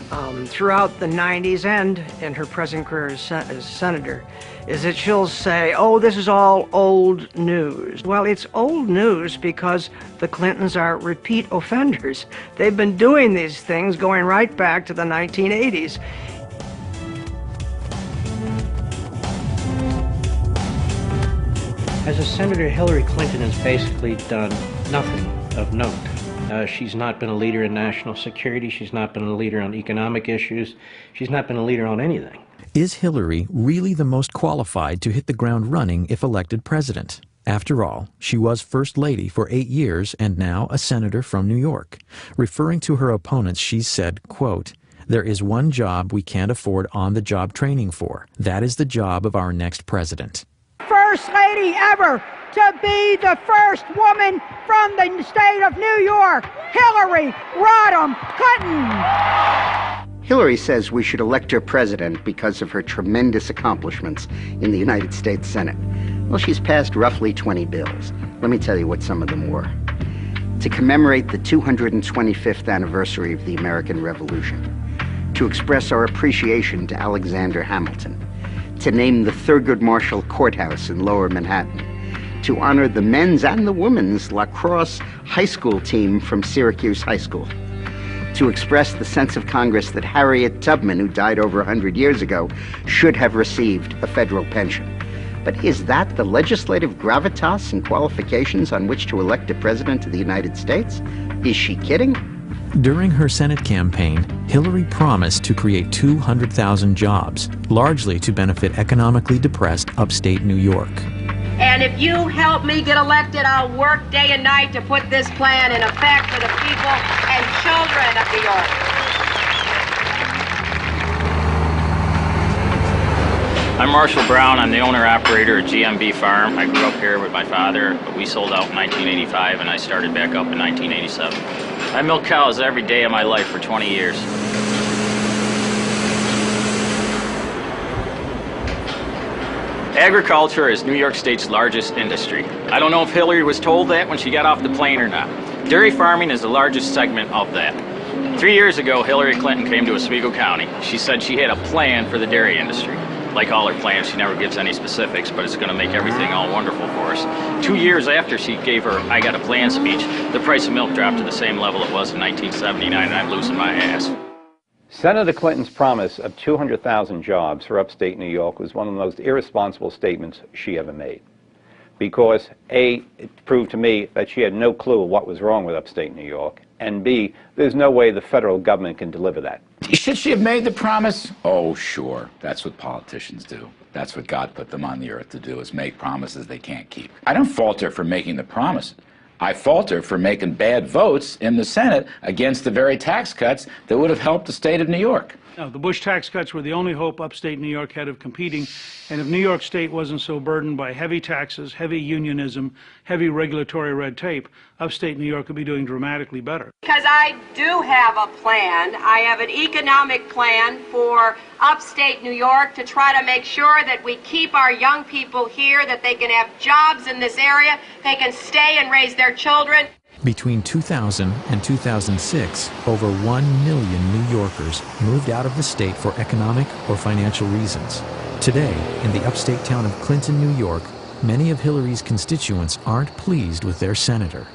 throughout the 90s and in her present career as senator is that she'll say, oh, this is all old news. Well, it's old news because the Clintons are repeat offenders. They've been doing these things going right back to the 1980s. As a senator, Hillary Clinton has basically done nothing of note. She's not been a leader in national security. She's not been a leader on economic issues. She's not been a leader on anything. Is Hillary really the most qualified to hit the ground running if elected president? After all, she was First Lady for 8 years and now a senator from New York. Referring to her opponents, she said, quote, "There is one job we can't afford on-the-job training for. That is the job of our next president." First Lady ever to be the first woman from the state of New York, Hillary Rodham Clinton. Hillary says we should elect her president because of her tremendous accomplishments in the United States Senate. Well, she's passed roughly 20 bills. Let me tell you what some of them were. To commemorate the 225th anniversary of the American Revolution, to express our appreciation to Alexander Hamilton, to name the Thurgood Marshall Courthouse in Lower Manhattan, to honor the men's and the women's lacrosse high school team from Syracuse High School, to express the sense of Congress that Harriet Tubman, who died over 100 years ago, should have received a federal pension. But is that the legislative gravitas and qualifications on which to elect a president of the United States? Is she kidding? During her Senate campaign, Hillary promised to create 200,000 jobs, largely to benefit economically depressed upstate New York. And if you help me get elected, I'll work day and night to put this plan in effect for the people and children of New York. I'm Marshall Brown. I'm the owner-operator of GMB Farm. I grew up here with my father, but we sold out in 1985, and I started back up in 1987. I milked cows every day of my life for 20 years. Agriculture is New York State's largest industry. I don't know if Hillary was told that when she got off the plane or not. Dairy farming is the largest segment of that. 3 years ago, Hillary Clinton came to Oswego County. She said she had a plan for the dairy industry. Like all her plans, she never gives any specifics, but it's going to make everything all wonderful for us. 2 years after she gave her I Got a Plan speech, the price of milk dropped to the same level it was in 1979, and I'm losing my ass. Senator Clinton's promise of 200,000 jobs for upstate New York was one of the most irresponsible statements she ever made. Because A, it proved to me that she had no clue what was wrong with upstate New York, and B, there's no way the federal government can deliver that. Should she have made the promise? Oh, sure. That's what politicians do. That's what God put them on the earth to do, is make promises they can't keep. I don't fault her for making the promise. I fault her for making bad votes in the Senate against the very tax cuts that would have helped the state of New York. No, the Bush tax cuts were the only hope upstate New York had of competing, and if New York State wasn't so burdened by heavy taxes, heavy unionism, heavy regulatory red tape, upstate New York could be doing dramatically better. Because I do have a plan. I have an economic plan for upstate New York to try to make sure that we keep our young people here, that they can have jobs in this area, they can stay and raise their children. Between 2000 and 2006, over 1 million New Yorkers moved out of the state for economic or financial reasons. Today, in the upstate town of Clinton, New York, many of Hillary's constituents aren't pleased with their senator.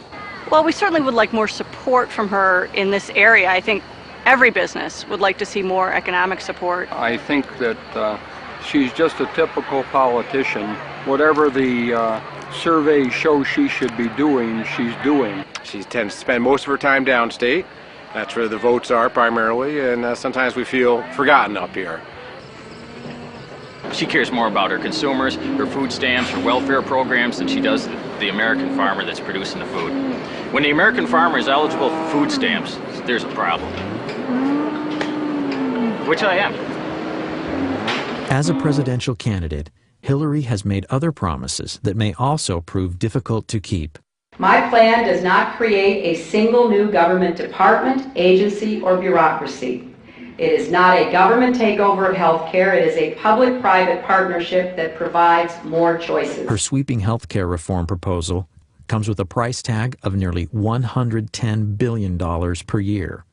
Well, we certainly would like more support from her in this area. I think every business would like to see more economic support. I think that she's just a typical politician. Whatever the surveys show she should be doing, she's doing. She tends to spend most of her time downstate. That's where the votes are primarily, and sometimes we feel forgotten up here. She cares more about her consumers, her food stamps, her welfare programs than she does the American farmer that's producing the food. When the American farmer is eligible for food stamps, there's a problem. Which I am. As a presidential candidate, Hillary has made other promises that may also prove difficult to keep. My plan does not create a single new government department, agency, or bureaucracy. It is not a government takeover of health care. It is a public-private partnership that provides more choices. Her sweeping health care reform proposal comes with a price tag of nearly $110 billion per year.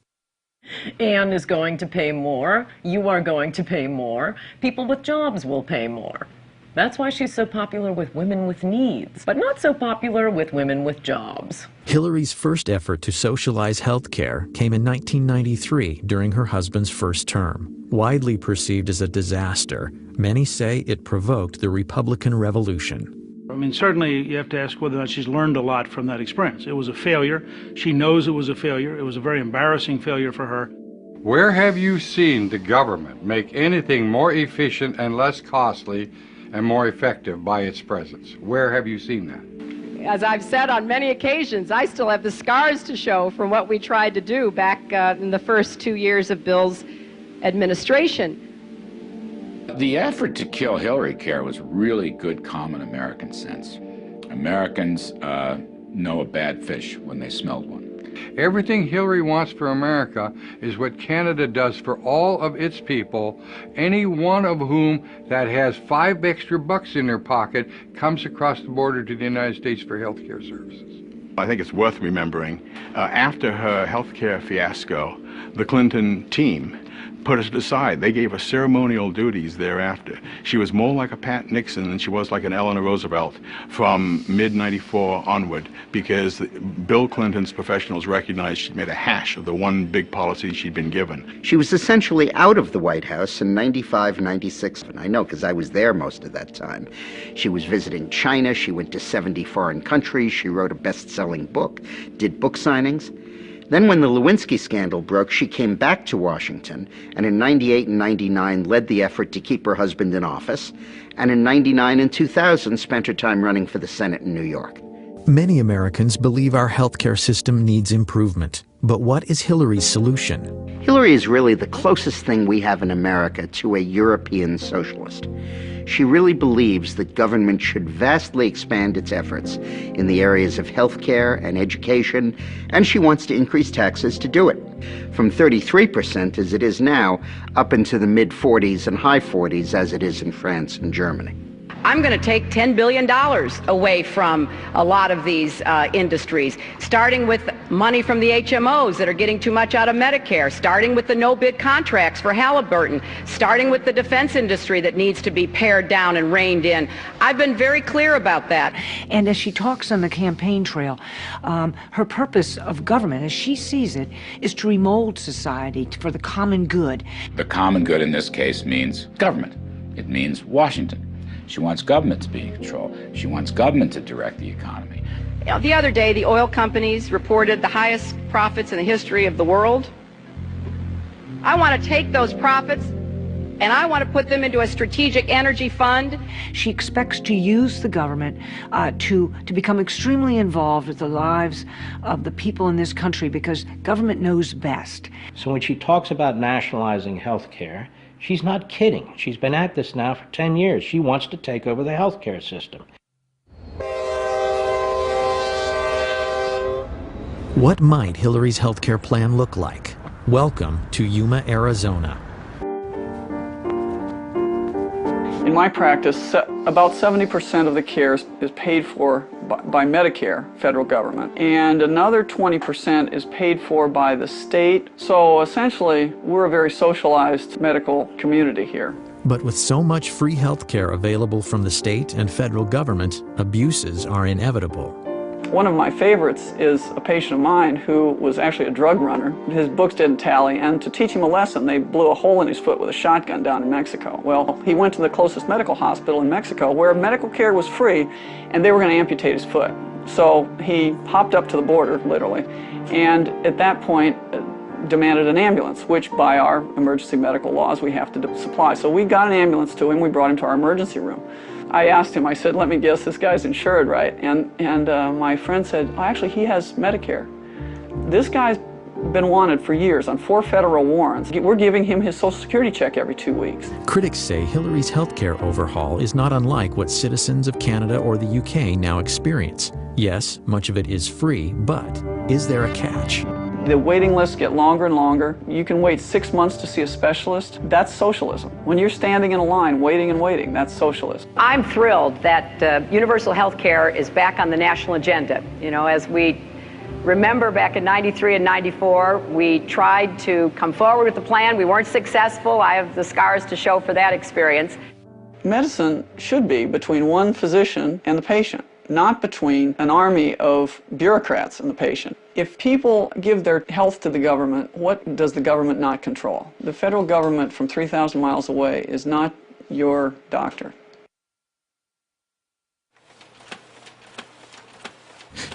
Anne is going to pay more. You are going to pay more. People with jobs will pay more. That's why she's so popular with women with needs, but not so popular with women with jobs. Hillary's first effort to socialize health care came in 1993 during her husband's first term. Widely perceived as a disaster, many say it provoked the Republican Revolution. I mean, certainly you have to ask whether or not she's learned a lot from that experience. It was a failure. She knows it was a failure. It was a very embarrassing failure for her. Where have you seen the government make anything more efficient and less costly and more effective by its presence? Where have you seen that? As I've said on many occasions, I still have the scars to show from what we tried to do back in the first 2 years of Bill's administration. The effort to kill Hillary Care was really good common American sense. Americans know a bad fish when they smell one. Everything Hillary wants for America is what Canada does for all of its people, any one of whom that has $5 extra in their pocket comes across the border to the United States for health care services. I think it's worth remembering, after her health care fiasco, the Clinton team put us aside. They gave her ceremonial duties thereafter. She was more like a Pat Nixon than she was like an Eleanor Roosevelt from mid-94 onward, because Bill Clinton's professionals recognized she'd made a hash of the one big policy she'd been given. She was essentially out of the White House in 95, 96. And I know because I was there most of that time. She was visiting China. She went to 70 foreign countries. She wrote a best-selling book, did book signings. Then when the Lewinsky scandal broke, she came back to Washington, and in 98 and 99 led the effort to keep her husband in office, and in 99 and 2000 spent her time running for the Senate in New York. Many Americans believe our healthcare system needs improvement. But what is Hillary's solution? Hillary is really the closest thing we have in America to a European socialist. She really believes that government should vastly expand its efforts in the areas of healthcare and education, and she wants to increase taxes to do it, from 33% as it is now, up into the mid-40s and high 40s as it is in France and Germany. I'm going to take $10 billion away from a lot of these industries, starting with money from the HMOs that are getting too much out of Medicare, starting with the no-bid contracts for Halliburton, starting with the defense industry that needs to be pared down and reined in. I've been very clear about that. And as she talks on the campaign trail, her purpose of government, as she sees it, is to remold society for the common good. The common good in this case means government. It means Washington. She wants government to be in control. She wants government to direct the economy. The other day, the oil companies reported the highest profits in the history of the world. I want to take those profits and I want to put them into a strategic energy fund. She expects to use the government to become extremely involved with the lives of the people in this country because government knows best. So when she talks about nationalizing health care, she's not kidding. She's been at this now for 10 years. She wants to take over the health care system. What might Hillary's healthcare plan look like? Welcome to Yuma, Arizona. In my practice, about 70% of the care is paid for by Medicare, federal government, and another 20% is paid for by the state. So essentially, we're a very socialized medical community here. But with so much free healthcare available from the state and federal government, abuses are inevitable. One of my favorites is a patient of mine who was actually a drug runner. His books didn't tally, and to teach him a lesson, they blew a hole in his foot with a shotgun down in Mexico. Well, he went to the closest medical hospital in Mexico where medical care was free, and they were going to amputate his foot. So he hopped up to the border, literally, and at that point demanded an ambulance, which by our emergency medical laws we have to supply. So we got an ambulance to him, we brought him to our emergency room. I asked him, I said, let me guess, this guy's insured, right? And my friend said, oh, actually, he has Medicare. This guy's been wanted for years on 4 federal warrants. We're giving him his Social Security check every 2 weeks. Critics say Hillary's healthcare overhaul is not unlike what citizens of Canada or the UK now experience. Yes, much of it is free, but is there a catch? The waiting lists get longer and longer. You can wait 6 months to see a specialist. That's socialism. When you're standing in a line, waiting and waiting, that's socialism. I'm thrilled that universal health care is back on the national agenda. You know, as we remember back in 93 and 94, we tried to come forward with the plan. We weren't successful. I have the scars to show for that experience. Medicine should be between one physician and the patient, not between an army of bureaucrats and the patient. If people give their health to the government, what does the government not control? The federal government from 3,000 miles away is not your doctor.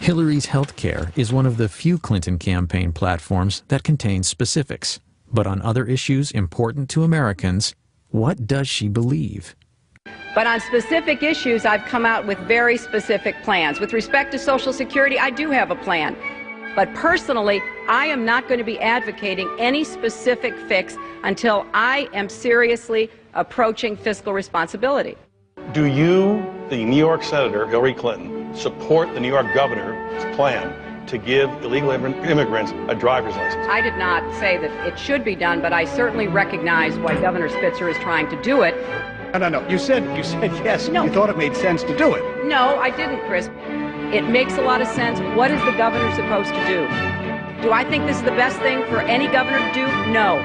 Hillary's healthcare is one of the few Clinton campaign platforms that contains specifics. But on other issues important to Americans, what does she believe? But on specific issues, I've come out with very specific plans. With respect to Social Security, I do have a plan. But personally, I am not going to be advocating any specific fix until I am seriously approaching fiscal responsibility. Do you, the New York Senator Hillary Clinton, support the New York governor's plan to give illegal immigrants a driver's license? I did not say that it should be done, but I certainly recognize why Governor Spitzer is trying to do it. No. You said yes. No. You thought it made sense to do it. No, I didn't, Chris. It makes a lot of sense. What is the governor supposed to do? Do I think this is the best thing for any governor to do? No.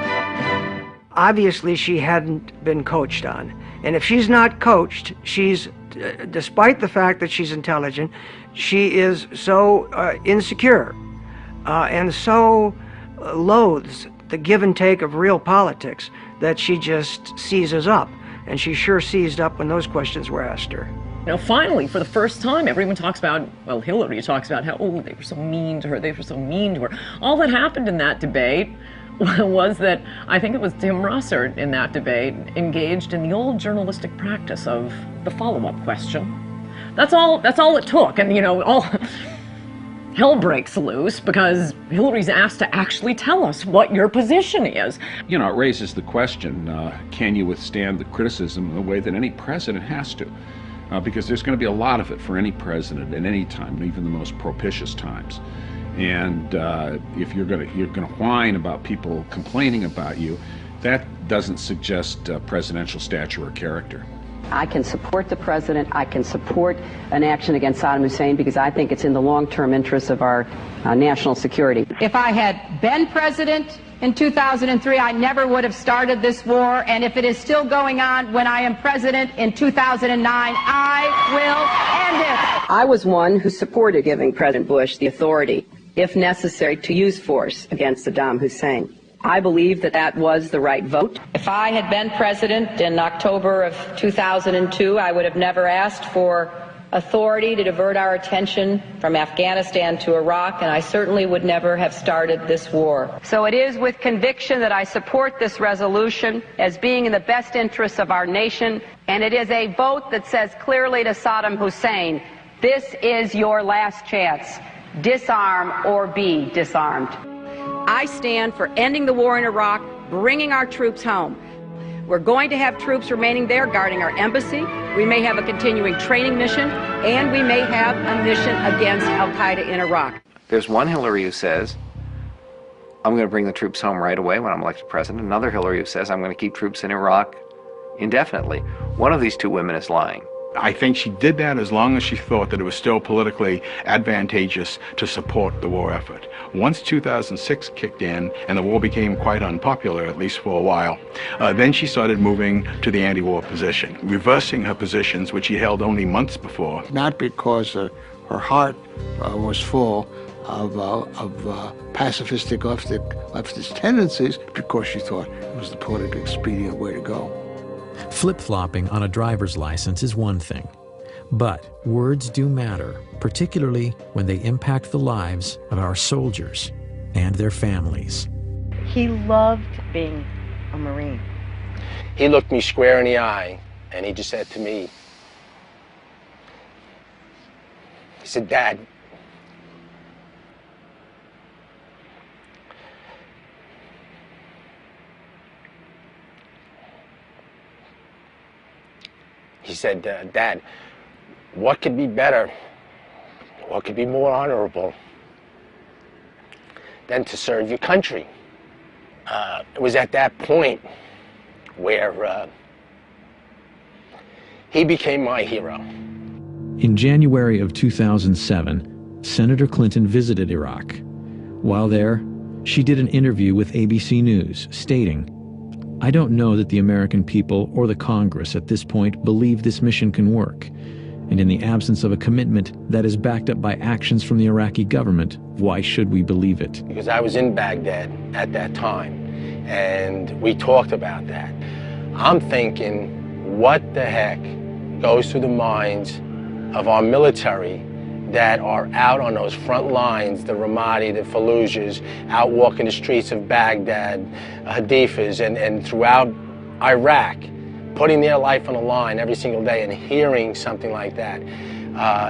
Obviously, she hadn't been coached on. And if she's not coached, she's, despite the fact that she's intelligent, she is so insecure and so loathes the give and take of real politics that she just seizes up. And she sure seized up when those questions were asked her. Now, finally, for the first time, everyone talks about, well, Hillary talks about how, oh, they were so mean to her, they were so mean to her. All that happened in that debate was that, I think it was Tim Russert in that debate, engaged in the old journalistic practice of the follow-up question. That's all it took, and, you know, all hell breaks loose because Hillary's asked to actually tell us what your position is. You know, it raises the question, can you withstand the criticism in the way that any president has to? Because there's going to be a lot of it for any president at any time, even the most propitious times. And if you're going to whine about people complaining about you, that doesn't suggest presidential stature or character. I can support the president. I can support an action against Saddam Hussein because I think it's in the long-term interests of our national security. If I had been president in 2003, I never would have started this war. And if it is still going on when I am president in 2009, I will end it. I was one who supported giving President Bush the authority, if necessary, to use force against Saddam Hussein. I believe that that was the right vote. If I had been president in October of 2002, I would have never asked for authority to divert our attention from Afghanistan to Iraq, and I certainly would never have started this war. So it is with conviction that I support this resolution as being in the best interests of our nation, and it is a vote that says clearly to Saddam Hussein, this is your last chance. Disarm or be disarmed. I stand for ending the war in Iraq, bringing our troops home. We're going to have troops remaining there guarding our embassy. We may have a continuing training mission, and we may have a mission against al-Qaeda in Iraq. There's one Hillary who says, I'm going to bring the troops home right away when I'm elected president. Another Hillary who says, I'm going to keep troops in Iraq indefinitely. One of these two women is lying. I think she did that as long as she thought that it was still politically advantageous to support the war effort. Once 2006 kicked in and the war became quite unpopular, at least for a while, then she started moving to the anti-war position, reversing her positions which she held only months before. Not because her heart was full of pacifistic leftist tendencies, because she thought it was the politically expedient way to go. Flip-flopping on a driver's license is one thing, but words do matter, particularly when they impact the lives of our soldiers and their families. He loved being a Marine. He looked me square in the eye and he just said to me, he said, Dad, he said, Dad, what could be better, what could be more honorable than to serve your country? It was at that point where he became my hero. In January of 2007, Senator Clinton visited Iraq. While there, she did an interview with ABC News stating, I don't know that the American people or the Congress at this point believe this mission can work. And in the absence of a commitment that is backed up by actions from the Iraqi government, why should we believe it? Because I was in Baghdad at that time, and we talked about that. I'm thinking, what the heck goes through the minds of our military that are out on those front lines, the Ramadi, the Fallujahs, out walking the streets of Baghdad, Hadifas, and throughout Iraq, putting their life on the line every single day, and hearing something like that.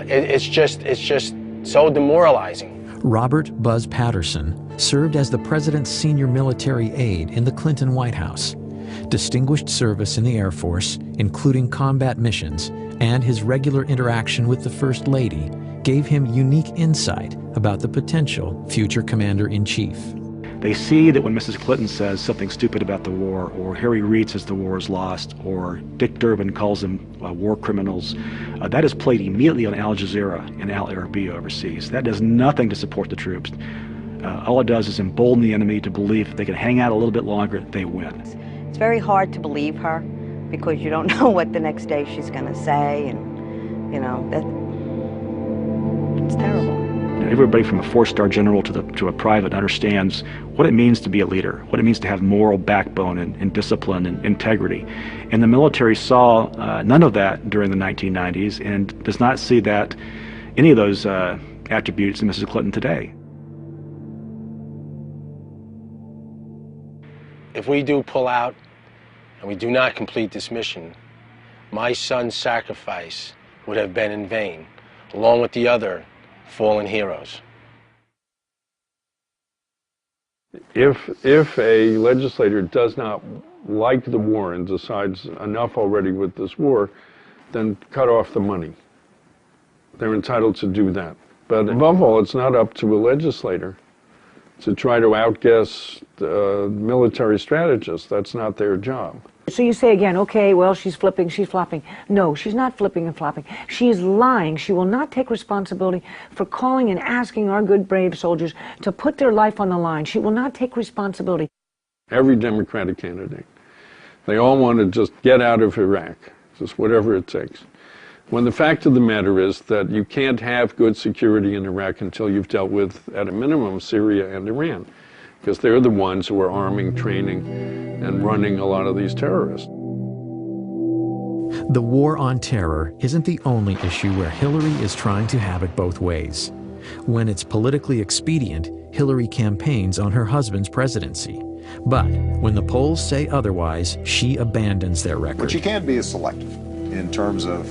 It's just so demoralizing. Robert Buzz Patterson served as the president's senior military aide in the Clinton White House. Distinguished service in the Air Force, including combat missions, and his regular interaction with the First Lady gave him unique insight about the potential future commander-in-chief. They see that when Mrs. Clinton says something stupid about the war, or Harry Reid says the war is lost, or Dick Durbin calls them war criminals, that is played immediately on Al Jazeera and Al Arabiya overseas. That does nothing to support the troops. All it does is embolden the enemy to believe if they can hang out a little bit longer, they win. It's very hard to believe her because you don't know what the next day she's going to say, and, you know, it's terrible. Everybody from a four-star general to a private understands what it means to be a leader, what it means to have moral backbone and discipline and integrity. And the military saw none of that during the 1990s and does not see that any of those attributes in Mrs. Clinton today. If we do pull out and we do not complete this mission, my son's sacrifice would have been in vain, along with the other fallen heroes. If a legislator does not like the war and decides enough already with this war, then cut off the money. They're entitled to do that. But above all, it's not up to a legislator to try to outguess military strategists. That's not their job. So you say again, okay, well, she's flipping, she's flopping. No, she's not flipping and flopping. She is lying. She will not take responsibility for calling and asking our good, brave soldiers to put their life on the line. She will not take responsibility. Every Democratic candidate, they all want to just get out of Iraq, just whatever it takes. When the fact of the matter is that you can't have good security in Iraq until you've dealt with, at a minimum, Syria and Iran, because they're the ones who are arming, training, and running a lot of these terrorists. The war on terror isn't the only issue where Hillary is trying to have it both ways. When it's politically expedient, Hillary campaigns on her husband's presidency. But when the polls say otherwise, she abandons their record. What she can be is selective in terms of,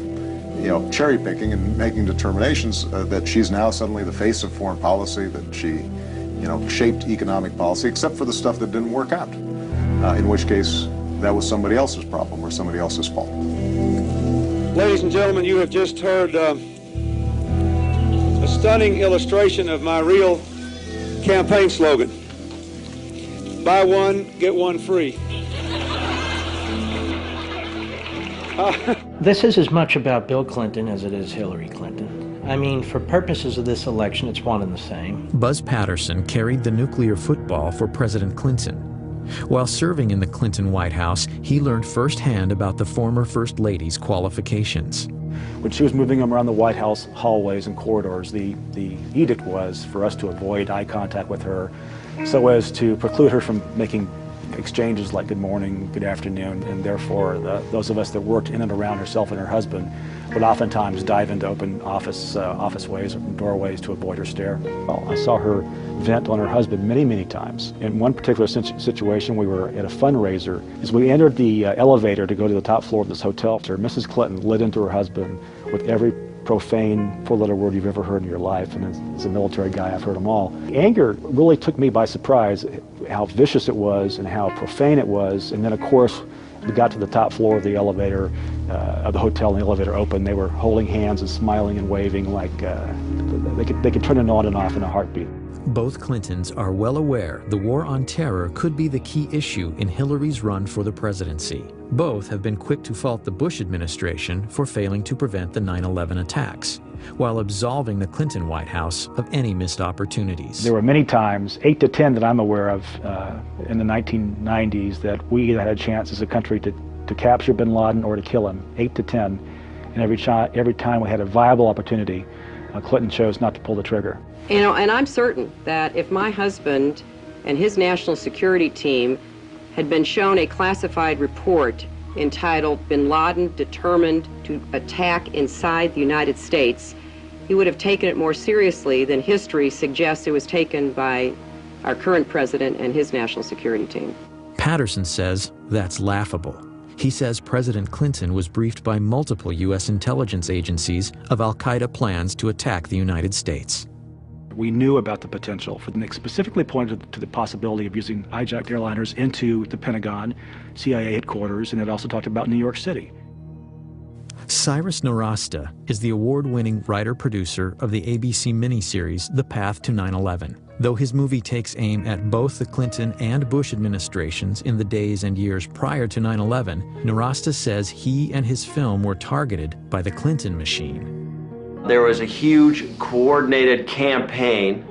cherry picking and making determinations that she's now suddenly the face of foreign policy, that she, shaped economic policy, except for the stuff that didn't work out, in which case that was somebody else's problem or somebody else's fault. Ladies and gentlemen, you have just heard a stunning illustration of my real campaign slogan. Buy one, get one free. This is as much about Bill Clinton as it is Hillary Clinton. I mean, for purposes of this election, it's one and the same. Buzz Patterson carried the nuclear football for President Clinton. While serving in the Clinton White House, he learned firsthand about the former First Lady's qualifications. When she was moving them around the White House hallways and corridors, the edict was for us to avoid eye contact with her so as to preclude her from making exchanges like good morning, good afternoon, and therefore those of us that worked in and around herself and her husband would oftentimes dive into open office ways or doorways to avoid her stare. Well, I saw her vent on her husband many, many times. In one particular situation, we were at a fundraiser. As we entered the elevator to go to the top floor of this hotel, Mrs. Clinton lit into her husband with every profane four-letter word you've ever heard in your life, and as a military guy, I've heard them all. The anger really took me by surprise, how vicious it was and how profane it was, and then of course, we got to the top floor of the elevator, of the hotel, and the elevator opened. They were holding hands and smiling and waving like they could turn it on and off in a heartbeat. Both Clintons are well aware the war on terror could be the key issue in Hillary's run for the presidency. Both have been quick to fault the Bush administration for failing to prevent the 9/11 attacks, while absolving the Clinton White House of any missed opportunities. There were many times, 8 to 10 that I'm aware of, in the 1990s, that we either had a chance as a country to capture bin Laden or to kill him, 8 to 10. And every time we had a viable opportunity, Clinton chose not to pull the trigger. And I'm certain that if my husband and his national security team had been shown a classified report entitled Bin Laden Determined to Attack Inside the United States, he would have taken it more seriously than history suggests it was taken by our current president and his national security team. Patterson says that's laughable. He says President Clinton was briefed by multiple U.S. intelligence agencies of al-Qaeda plans to attack the United States. We knew about the potential. They specifically pointed to the possibility of using hijacked airliners into the Pentagon, CIA headquarters, and it also talked about New York City. Cyrus Nowrasteh is the award-winning writer-producer of the ABC miniseries The Path to 9/11. Though his movie takes aim at both the Clinton and Bush administrations in the days and years prior to 9/11, Nowrasteh says he and his film were targeted by the Clinton machine. There was a huge coordinated campaign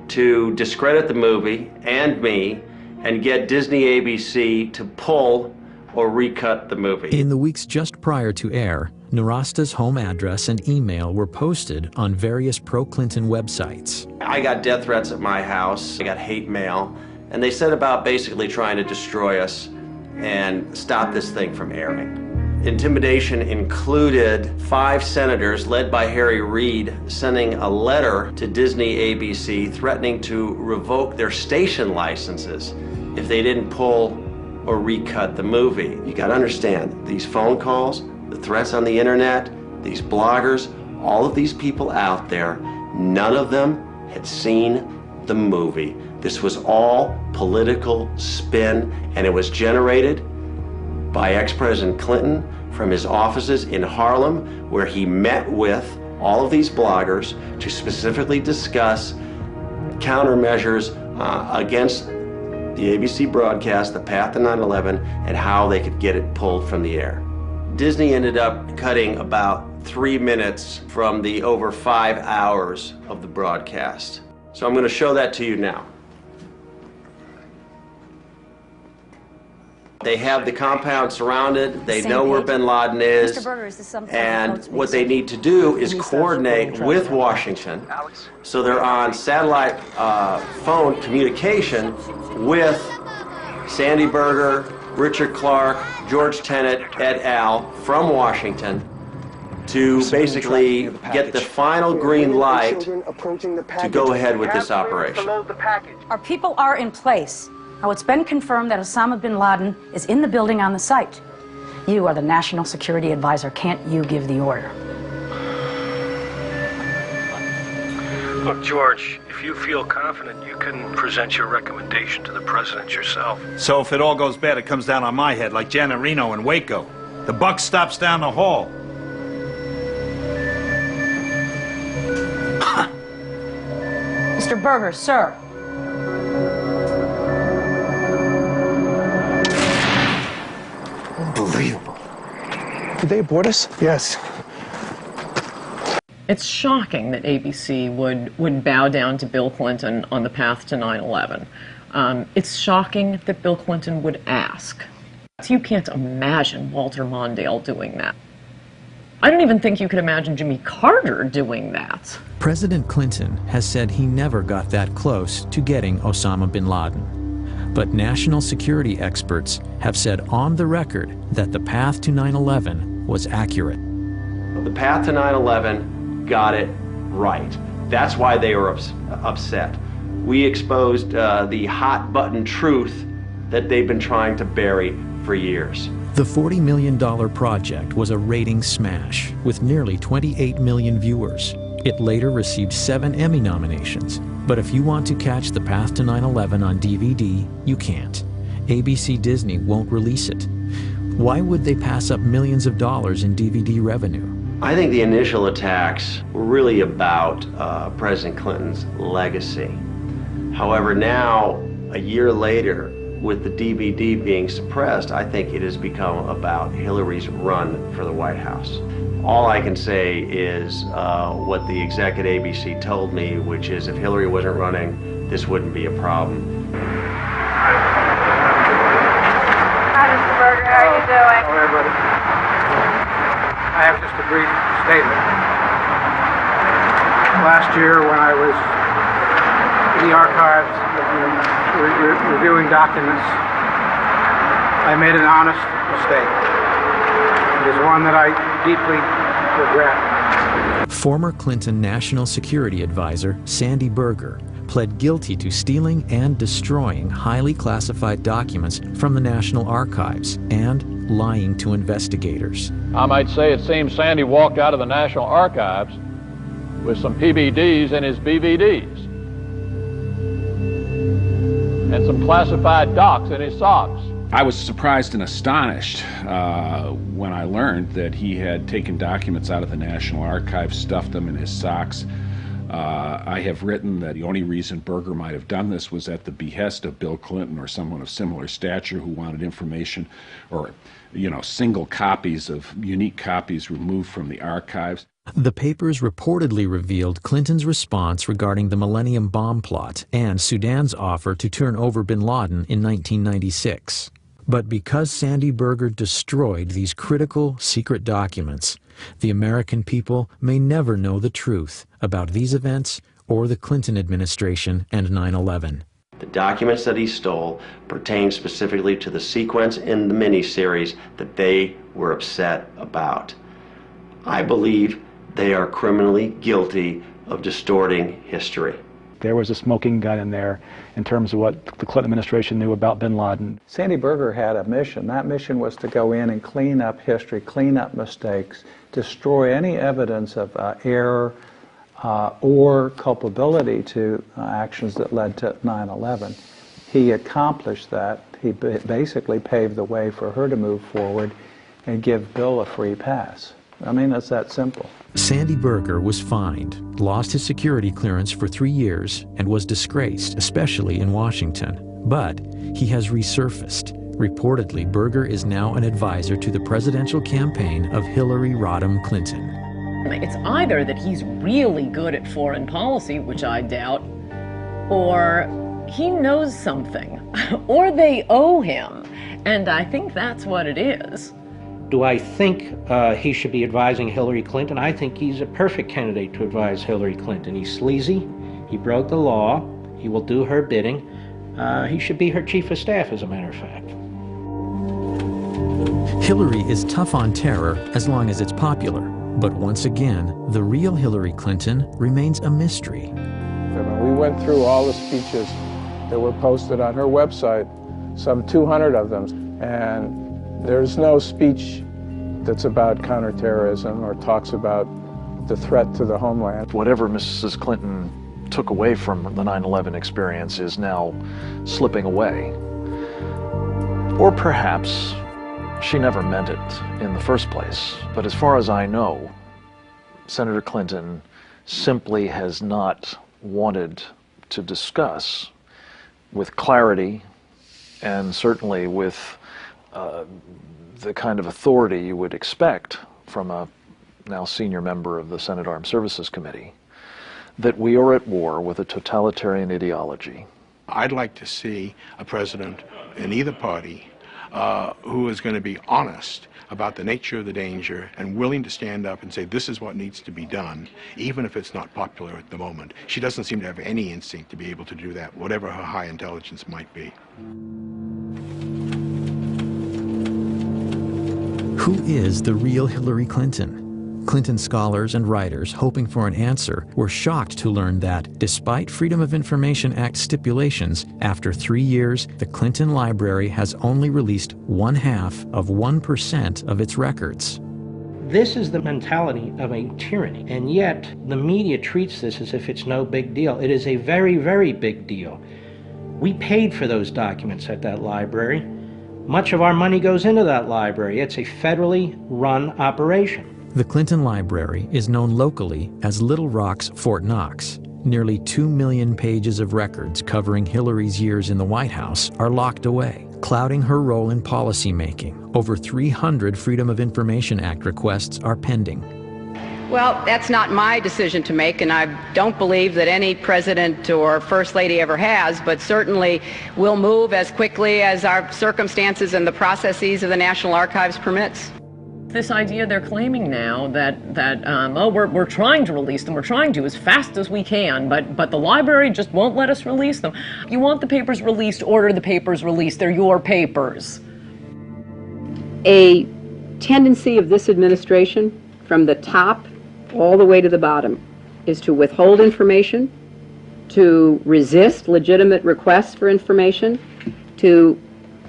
to discredit the movie and me and get Disney ABC to pull or recut the movie. In the weeks just prior to air, Nowrasteh's home address and email were posted on various pro-Clinton websites. I got death threats at my house, I got hate mail, and they set about basically trying to destroy us and stop this thing from airing. Intimidation included 5 senators led by Harry Reid sending a letter to Disney ABC threatening to revoke their station licenses if they didn't pull or recut the movie. You gotta understand, these phone calls, the threats on the internet, these bloggers, all of these people out there, none of them had seen the movie. This was all political spin, and it was generated by ex-President Clinton from his offices in Harlem, where he met with all of these bloggers to specifically discuss countermeasures against the ABC broadcast, The Path to 9/11, and how they could get it pulled from the air. Disney ended up cutting about 3 minutes from the over 5 hours of the broadcast. So I'm going to show that to you now. They have the compound surrounded, they know where bin Laden is, Mr. Berger, is this something and what they need to do is coordinate with Washington, so they're on satellite phone communication with Sandy Berger, Richard Clarke, George Tenet, et al. From Washington to basically get the final green light to go ahead with this operation. Our people are in place. Now, it's been confirmed that Osama bin Laden is in the building on the site. You are the National Security Advisor. Can't you give the order? Look, George, if you feel confident, you can present your recommendation to the president yourself. So if it all goes bad, it comes down on my head, like Janet Reno in Waco. The buck stops down the hall. Mr. Berger, sir. Unbelievable. Did they abort us? Yes. It's shocking that ABC would bow down to Bill Clinton on the path to 9/11. It's shocking that Bill Clinton would ask. You can't imagine Walter Mondale doing that. I don't even think you could imagine Jimmy Carter doing that. President Clinton has said he never got that close to getting Osama bin Laden. But national security experts have said on the record that the path to 9/11 was accurate. The path to 9/11 got it right. That's why they were upset. We exposed the hot button truth that they've been trying to bury for years. The $40 million project was a ratings smash with nearly 28 million viewers. It later received 7 Emmy nominations. But if you want to catch The Path to 9/11 on DVD, you can't. ABC Disney won't release it. Why would they pass up millions of dollars in DVD revenue? I think the initial attacks were really about President Clinton's legacy. However, now, a year later, with the DVD being suppressed, I think it has become about Hillary's run for the White House. All I can say is what the exec at ABC told me, which is if Hillary wasn't running, this wouldn't be a problem. Hi, Mr. Berger. How are you doing? Hello, everybody. I have just a brief statement. Last year, when I was in the archives reviewing documents, I made an honest mistake. It is one that I deeply regret. Former Clinton National Security Advisor Sandy Berger pled guilty to stealing and destroying highly classified documents from the National Archives and lying to investigators. I might say it seems Sandy walked out of the National Archives with some PBDs in his BVDs and some classified docs in his socks. I was surprised and astonished when I learned that he had taken documents out of the National Archives, stuffed them in his socks. I have written that the only reason Berger might have done this was at the behest of Bill Clinton or someone of similar stature who wanted information or, single copies of unique copies removed from the archives. The papers reportedly revealed Clinton's response regarding the Millennium Bomb plot and Sudan's offer to turn over bin Laden in 1996. But because Sandy Berger destroyed these critical secret documents, the American people may never know the truth about these events or the Clinton administration and 9/11. The documents that he stole pertain specifically to the sequence in the miniseries that they were upset about. I believe they are criminally guilty of distorting history. There was a smoking gun in there in terms of what the Clinton administration knew about bin Laden. Sandy Berger had a mission. That mission was to go in and clean up history, clean up mistakes, destroy any evidence of error or culpability to actions that led to 9/11. He accomplished that. He basically paved the way for her to move forward and give Bill a free pass. I mean, it's that simple. Sandy Berger was fined, lost his security clearance for 3 years, and was disgraced, especially in Washington. But he has resurfaced. Reportedly, Berger is now an advisor to the presidential campaign of Hillary Rodham Clinton. It's either that he's really good at foreign policy, which I doubt, or he knows something, or they owe him, and I think that's what it is. Do I think he should be advising Hillary Clinton? I think he's a perfect candidate to advise Hillary Clinton. He's sleazy, he broke the law, he will do her bidding. He should be her chief of staff, as a matter of fact. Hillary is tough on terror as long as it's popular. But once again, the real Hillary Clinton remains a mystery. We went through all the speeches that were posted on her website, some 200 of them, and there's no speech that's about counterterrorism or talks about the threat to the homeland. Whatever Mrs. Clinton took away from the 9/11 experience is now slipping away. Or perhaps she never meant it in the first place. But as far as I know, Senator Clinton simply has not wanted to discuss with clarity and certainly with the kind of authority you would expect from a now senior member of the Senate Armed Services Committee, that we are at war with a totalitarian ideology. I'd like to see a president in either party who is going to be honest about the nature of the danger and willing to stand up and say this is what needs to be done, even if it's not popular at the moment. She doesn't seem to have any instinct to be able to do that, whatever her high intelligence might be. Who is the real Hillary Clinton? Clinton scholars and writers hoping for an answer were shocked to learn that, despite Freedom of Information Act stipulations, after 3 years, the Clinton Library has only released 0.5% of its records. This is the mentality of a tyranny, and yet the media treats this as if it's no big deal. It is a very, very big deal. We paid for those documents at that library. Much of our money goes into that library. It's a federally run operation. The Clinton Library is known locally as Little Rock's Fort Knox. Nearly 2 million pages of records covering Hillary's years in the White House are locked away, clouding her role in policymaking. Over 300 Freedom of Information Act requests are pending. Well, that's not my decision to make, and I don't believe that any president or first lady ever has, but certainly we'll move as quickly as our circumstances and the processes of the National Archives permits. This idea they're claiming now that we're trying to release them, we're trying to as fast as we can, but the library just won't let us release them. You want the papers released, order the papers released. They're your papers. A tendency of this administration, from the top all the way to the bottom, is to withhold information, to resist legitimate requests for information, to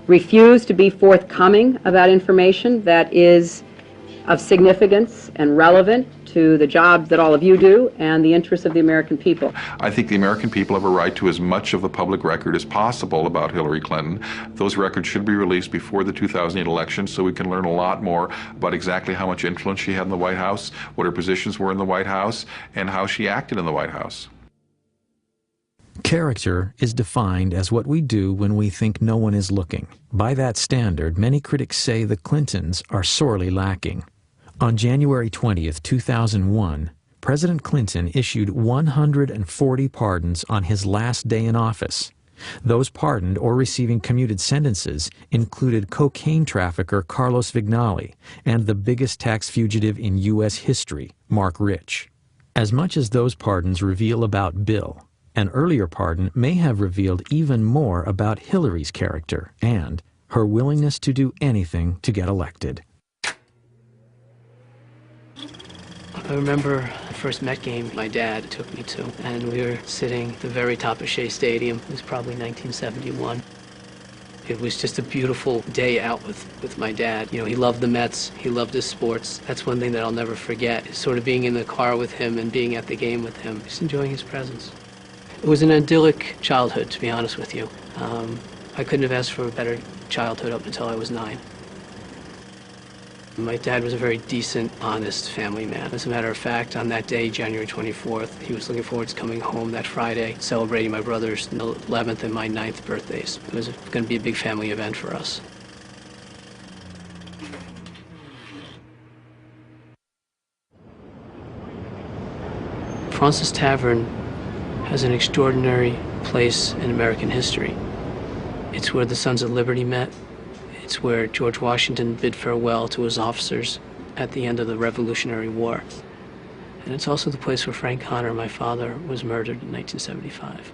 refuse to be forthcoming about information that is of significance and relevant to the job that all of you do and the interests of the American people. I think the American people have a right to as much of the public record as possible about Hillary Clinton. Those records should be released before the 2008 election so we can learn a lot more about exactly how much influence she had in the White House, what her positions were in the White House, and how she acted in the White House. Character is defined as what we do when we think no one is looking. By that standard, many critics say the Clintons are sorely lacking. On January 20th, 2001, President Clinton issued 140 pardons on his last day in office. Those pardoned or receiving commuted sentences included cocaine trafficker Carlos Vignali and the biggest tax fugitive in U.S. history, Mark Rich. As much as those pardons reveal about Bill, an earlier pardon may have revealed even more about Hillary's character and her willingness to do anything to get elected. I remember the first Met game my dad took me to, and we were sitting at the very top of Shea Stadium. It was probably 1971. It was just a beautiful day out with my dad. You know, he loved the Mets, he loved his sports. That's one thing that I'll never forget, is sort of being in the car with him and being at the game with him, just enjoying his presence. It was an idyllic childhood, to be honest with you. I couldn't have asked for a better childhood up until I was 9. My dad was a very decent, honest family man. As a matter of fact, on that day, January 24th, he was looking forward to coming home that Friday, celebrating my brother's 11th and my 9th birthdays. It was going to be a big family event for us. Fraunces Tavern has an extraordinary place in American history. It's where the Sons of Liberty met. It's where George Washington bid farewell to his officers at the end of the Revolutionary War. And it's also the place where Frank Connor, my father, was murdered in 1975.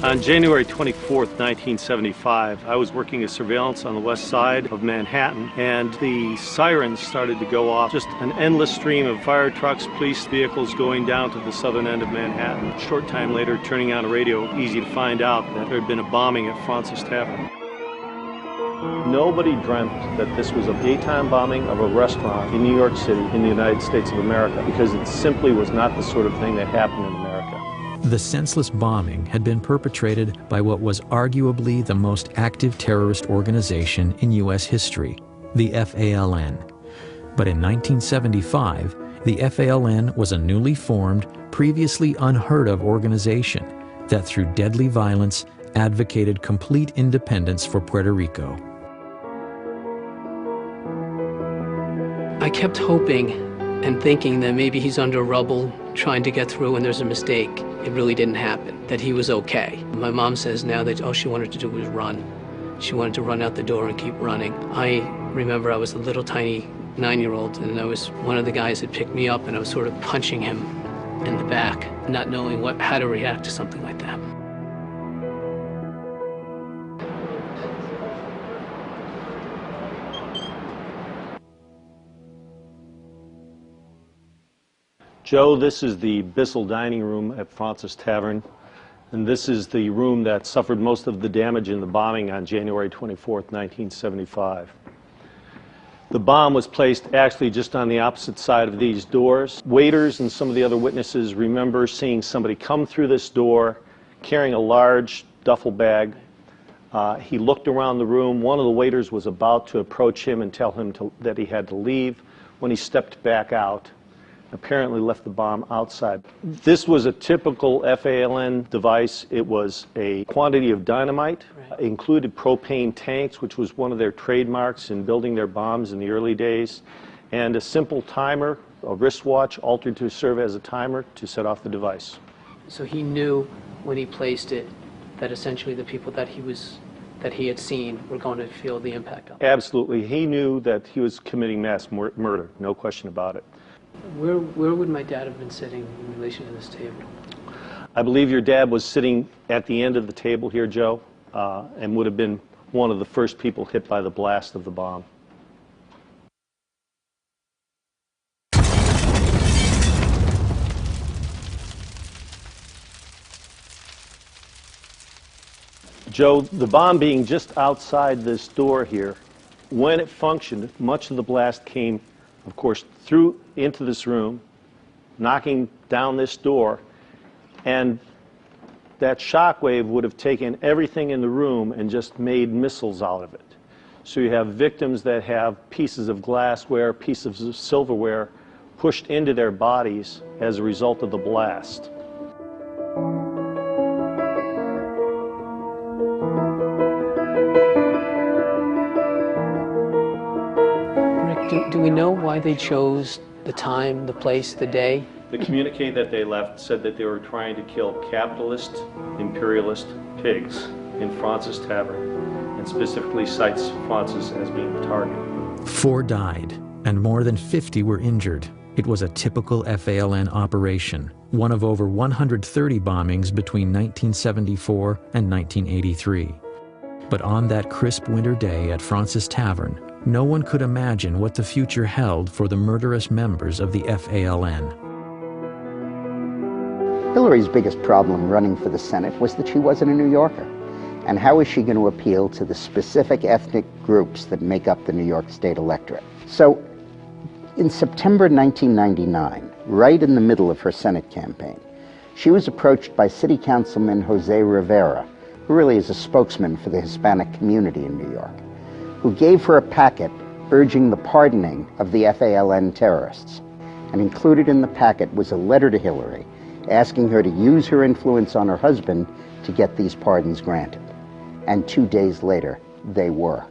On January 24th, 1975, I was working as surveillance on the west side of Manhattan, and the sirens started to go off. Just an endless stream of fire trucks, police vehicles going down to the southern end of Manhattan. A short time later, turning on a radio, easy to find out that there had been a bombing at Fraunces Tavern. Nobody dreamt that this was a daytime bombing of a restaurant in New York City in the United States of America, because it simply was not the sort of thing that happened in America. The senseless bombing had been perpetrated by what was arguably the most active terrorist organization in U.S. history, the FALN. But in 1975, the FALN was a newly formed, previously unheard of organization that through deadly violence advocated complete independence for Puerto Rico. I kept hoping and thinking that maybe he's under rubble trying to get through and there's a mistake. It really didn't happen, that he was okay. My mom says now that all she wanted to do was run. She wanted to run out the door and keep running. I remember I was a little tiny 9-year-old, and I was one of the guys that picked me up, and I was sort of punching him in the back, not knowing how to react to something like that. Joe, this is the Bissell dining room at Fraunces Tavern, and this is the room that suffered most of the damage in the bombing on January 24th, 1975. The bomb was placed actually just on the opposite side of these doors. Waiters and some of the other witnesses remember seeing somebody come through this door carrying a large duffel bag. He looked around the room. One of the waiters was about to approach him and tell him that he had to leave when he stepped back out. Apparently left the bomb outside. This was a typical FALN device. It was a quantity of dynamite. It included propane tanks, which was one of their trademarks in building their bombs in the early days, and a simple timer, a wristwatch altered to serve as a timer to set off the device. So he knew when he placed it that essentially the people that he had seen were going to feel the impact of it. Absolutely. He knew that he was committing mass murder, no question about it. Where would my dad have been sitting in relation to this table? I believe your dad was sitting at the end of the table here, Joe, and would have been one of the first people hit by the blast of the bomb. Joe, the bomb being just outside this door here, when it functioned, much of the blast came, of course, through into this room, knocking down this door, and that shock wave would have taken everything in the room and just made missiles out of it. So you have victims that have pieces of glassware, pieces of silverware pushed into their bodies as a result of the blast. Do we know why they chose the time, the place, the day? The communique that they left said that they were trying to kill capitalist, imperialist pigs in Fraunces Tavern, and specifically cites Fraunces as being the target. 4 died, and more than 50 were injured. It was a typical FALN operation, one of over 130 bombings between 1974 and 1983. But on that crisp winter day at Fraunces Tavern, no one could imagine what the future held for the murderous members of the FALN. Hillary's biggest problem running for the Senate was that she wasn't a New Yorker. And how is she going to appeal to the specific ethnic groups that make up the New York State electorate? So, in September 1999, right in the middle of her Senate campaign, she was approached by City Councilman Jose Rivera, who really is a spokesman for the Hispanic community in New York, who gave her a packet urging the pardoning of the FALN terrorists. And included in the packet was a letter to Hillary asking her to use her influence on her husband to get these pardons granted. And 2 days later, they were.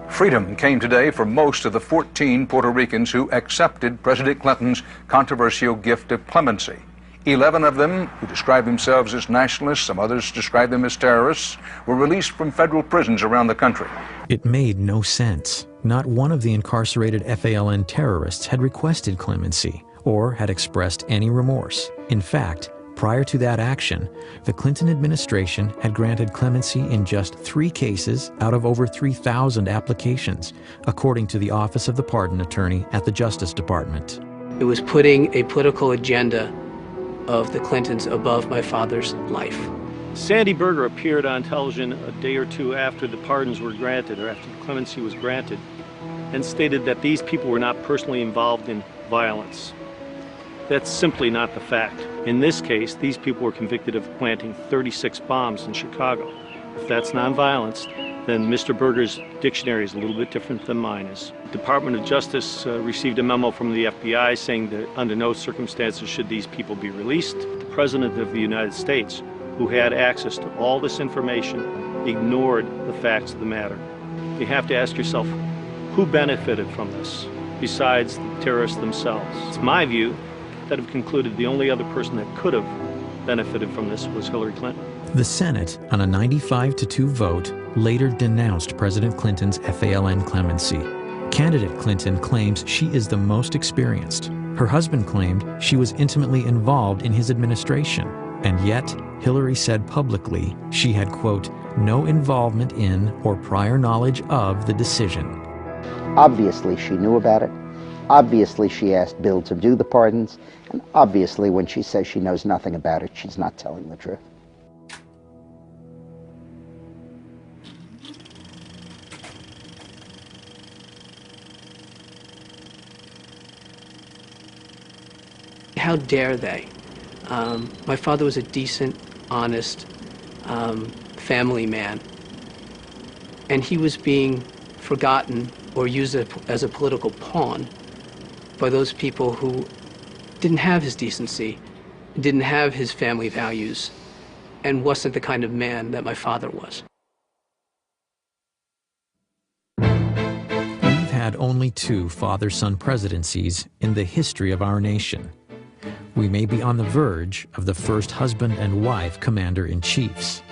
Freedom came today for most of the 14 Puerto Ricans who accepted President Clinton's controversial gift of clemency. 11 of them, who describe themselves as nationalists, some others describe them as terrorists, were released from federal prisons around the country. It made no sense. Not one of the incarcerated FALN terrorists had requested clemency or had expressed any remorse. In fact, Prior to that action, the Clinton administration had granted clemency in just 3 cases out of over 3,000 applications, according to the Office of the Pardon Attorney at the Justice Department. It was putting a political agenda of the Clintons above my father's life. Sandy Berger appeared on television a day or two after the pardons were granted, or after the clemency was granted, and stated that these people were not personally involved in violence. That's simply not the fact. In this case, these people were convicted of planting 36 bombs in Chicago. If that's nonviolence, then Mr. Berger's dictionary is a little bit different than mine is. The Department of Justice received a memo from the FBI saying that under no circumstances should these people be released. The President of the United States, who had access to all this information, ignored the facts of the matter. You have to ask yourself, who benefited from this besides the terrorists themselves? It's my view that have concluded the only other person that could have benefited from this was Hillary Clinton. The Senate, on a 95-2 vote, later denounced President Clinton's FALN clemency. Candidate Clinton claims she is the most experienced. Her husband claimed she was intimately involved in his administration, and yet Hillary said publicly she had, quote, no involvement in or prior knowledge of the decision. Obviously she knew about it. Obviously she asked Bill to do the pardons, and obviously when she says she knows nothing about it, she's not telling the truth. How dare they? My father was a decent, honest family man, and he was being forgotten or used as a political pawn by those people who didn't have his decency, didn't have his family values, and wasn't the kind of man that my father was. We've had only 2 father-son presidencies in the history of our nation. We may be on the verge of the first husband and wife commander-in-chiefs.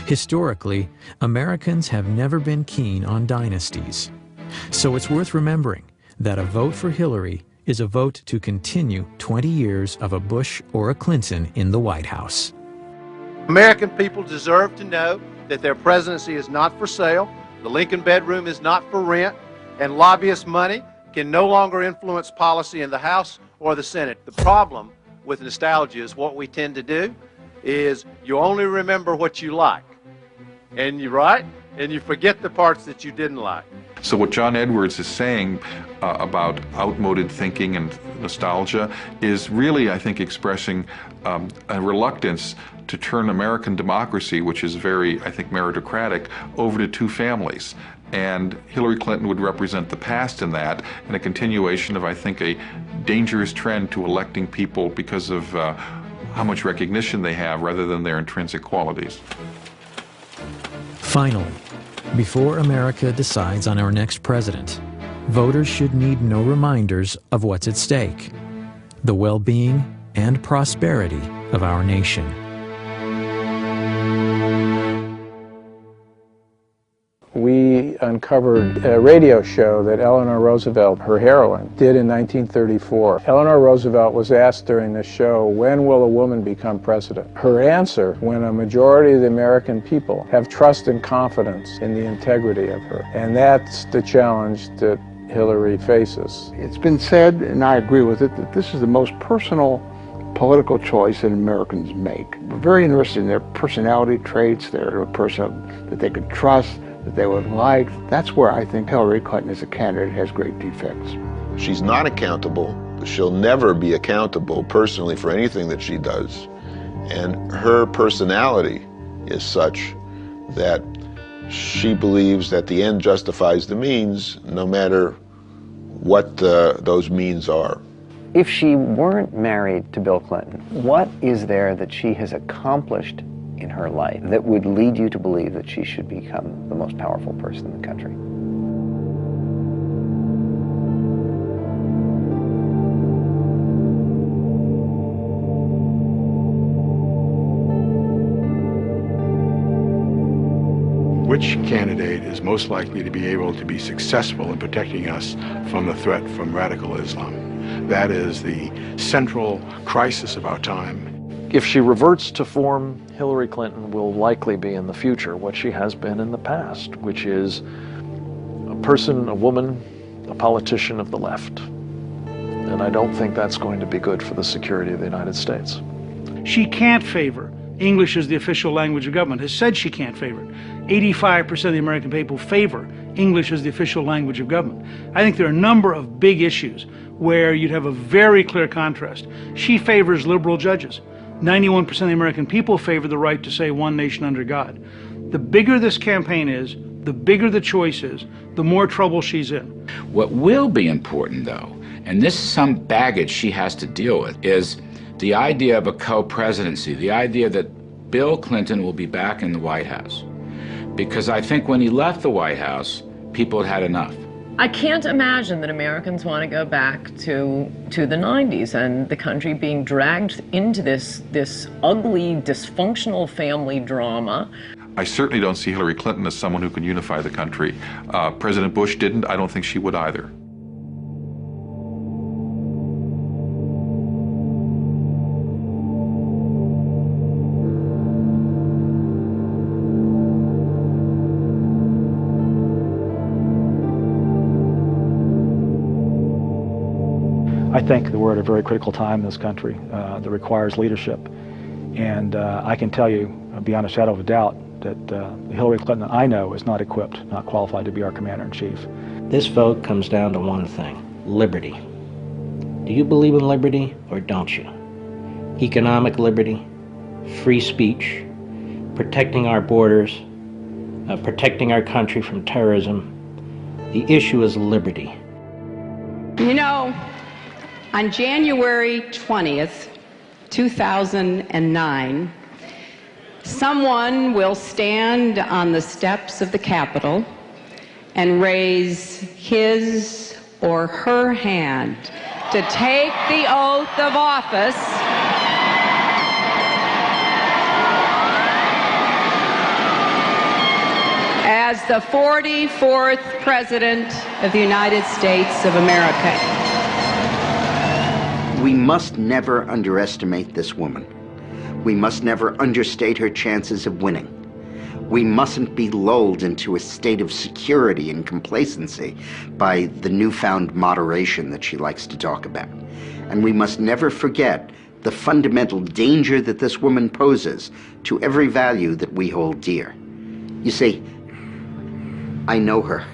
Historically, Americans have never been keen on dynasties. So it's worth remembering that a vote for Hillary is a vote to continue 20 years of a Bush or a Clinton in the White House. American people deserve to know that their presidency is not for sale, the Lincoln bedroom is not for rent, and lobbyist money can no longer influence policy in the House or the Senate. The problem with nostalgia is what we tend to do is you only remember what you like, and you forget the parts that you didn't like. So what John Edwards is saying about outmoded thinking and nostalgia is really, I think, expressing a reluctance to turn American democracy, which is very, I think, meritocratic, over to 2 families. And Hillary Clinton would represent the past in that, and a continuation of, I think, a dangerous trend to electing people because of how much recognition they have rather than their intrinsic qualities. Finally, before America decides on our next president, voters should need no reminders of what's at stake: the well-being and prosperity of our nation. We uncovered a radio show that Eleanor Roosevelt, her heroine, did in 1934. Eleanor Roosevelt was asked during the show, when will a woman become president? Her answer, when a majority of the American people have trust and confidence in the integrity of her. And that's the challenge that Hillary faces. It's been said, and I agree with it, that this is the most personal political choice that Americans make. We're very interested in their personality traits, their person that they could trust, that they would like. That's where I think Hillary Clinton as a candidate has great defects. She's not accountable. She'll never be accountable personally for anything that she does. And her personality is such that she believes that the end justifies the means, no matter what those means are. If she weren't married to Bill Clinton, what is there that she has accomplished in her life that would lead you to believe that she should become the most powerful person in the country? Which candidate is most likely to be able to be successful in protecting us from the threat from radical Islam? That is the central crisis of our time. If she reverts to form, Hillary Clinton will likely be in the future what she has been in the past, which is a person, a woman, a politician of the left. And I don't think that's going to be good for the security of the United States. She can't favor English as the official language of government, has said she can't favor it. 85% of the American people favor English as the official language of government. I think there are a number of big issues where you'd have a very clear contrast. She favors liberal judges. 91% of the American people favor the right to say one nation under God. The bigger this campaign is, the bigger the choice is, the more trouble she's in. What will be important, though, and this is some baggage she has to deal with, is the idea of a co-presidency, the idea that Bill Clinton will be back in the White House. Because I think when he left the White House, people had had enough. I can't imagine that Americans want to go back to the 90s and the country being dragged into this ugly, dysfunctional family drama. I certainly don't see Hillary Clinton as someone who can unify the country. President Bush didn't. I don't think she would either. I think that we're at a very critical time in this country that requires leadership. And I can tell you, beyond a shadow of a doubt, that Hillary Clinton I know is not equipped, not qualified to be our commander-in-chief. This vote comes down to one thing: liberty. Do you believe in liberty or don't you? Economic liberty, free speech, protecting our borders, protecting our country from terrorism. The issue is liberty. You know, on January 20th, 2009, someone will stand on the steps of the Capitol and raise his or her hand to take the oath of office as the 44th President of the United States of America. We must never underestimate this woman. We must never understate her chances of winning. We mustn't be lulled into a state of security and complacency by the newfound moderation that she likes to talk about. And we must never forget the fundamental danger that this woman poses to every value that we hold dear. You see, I know her.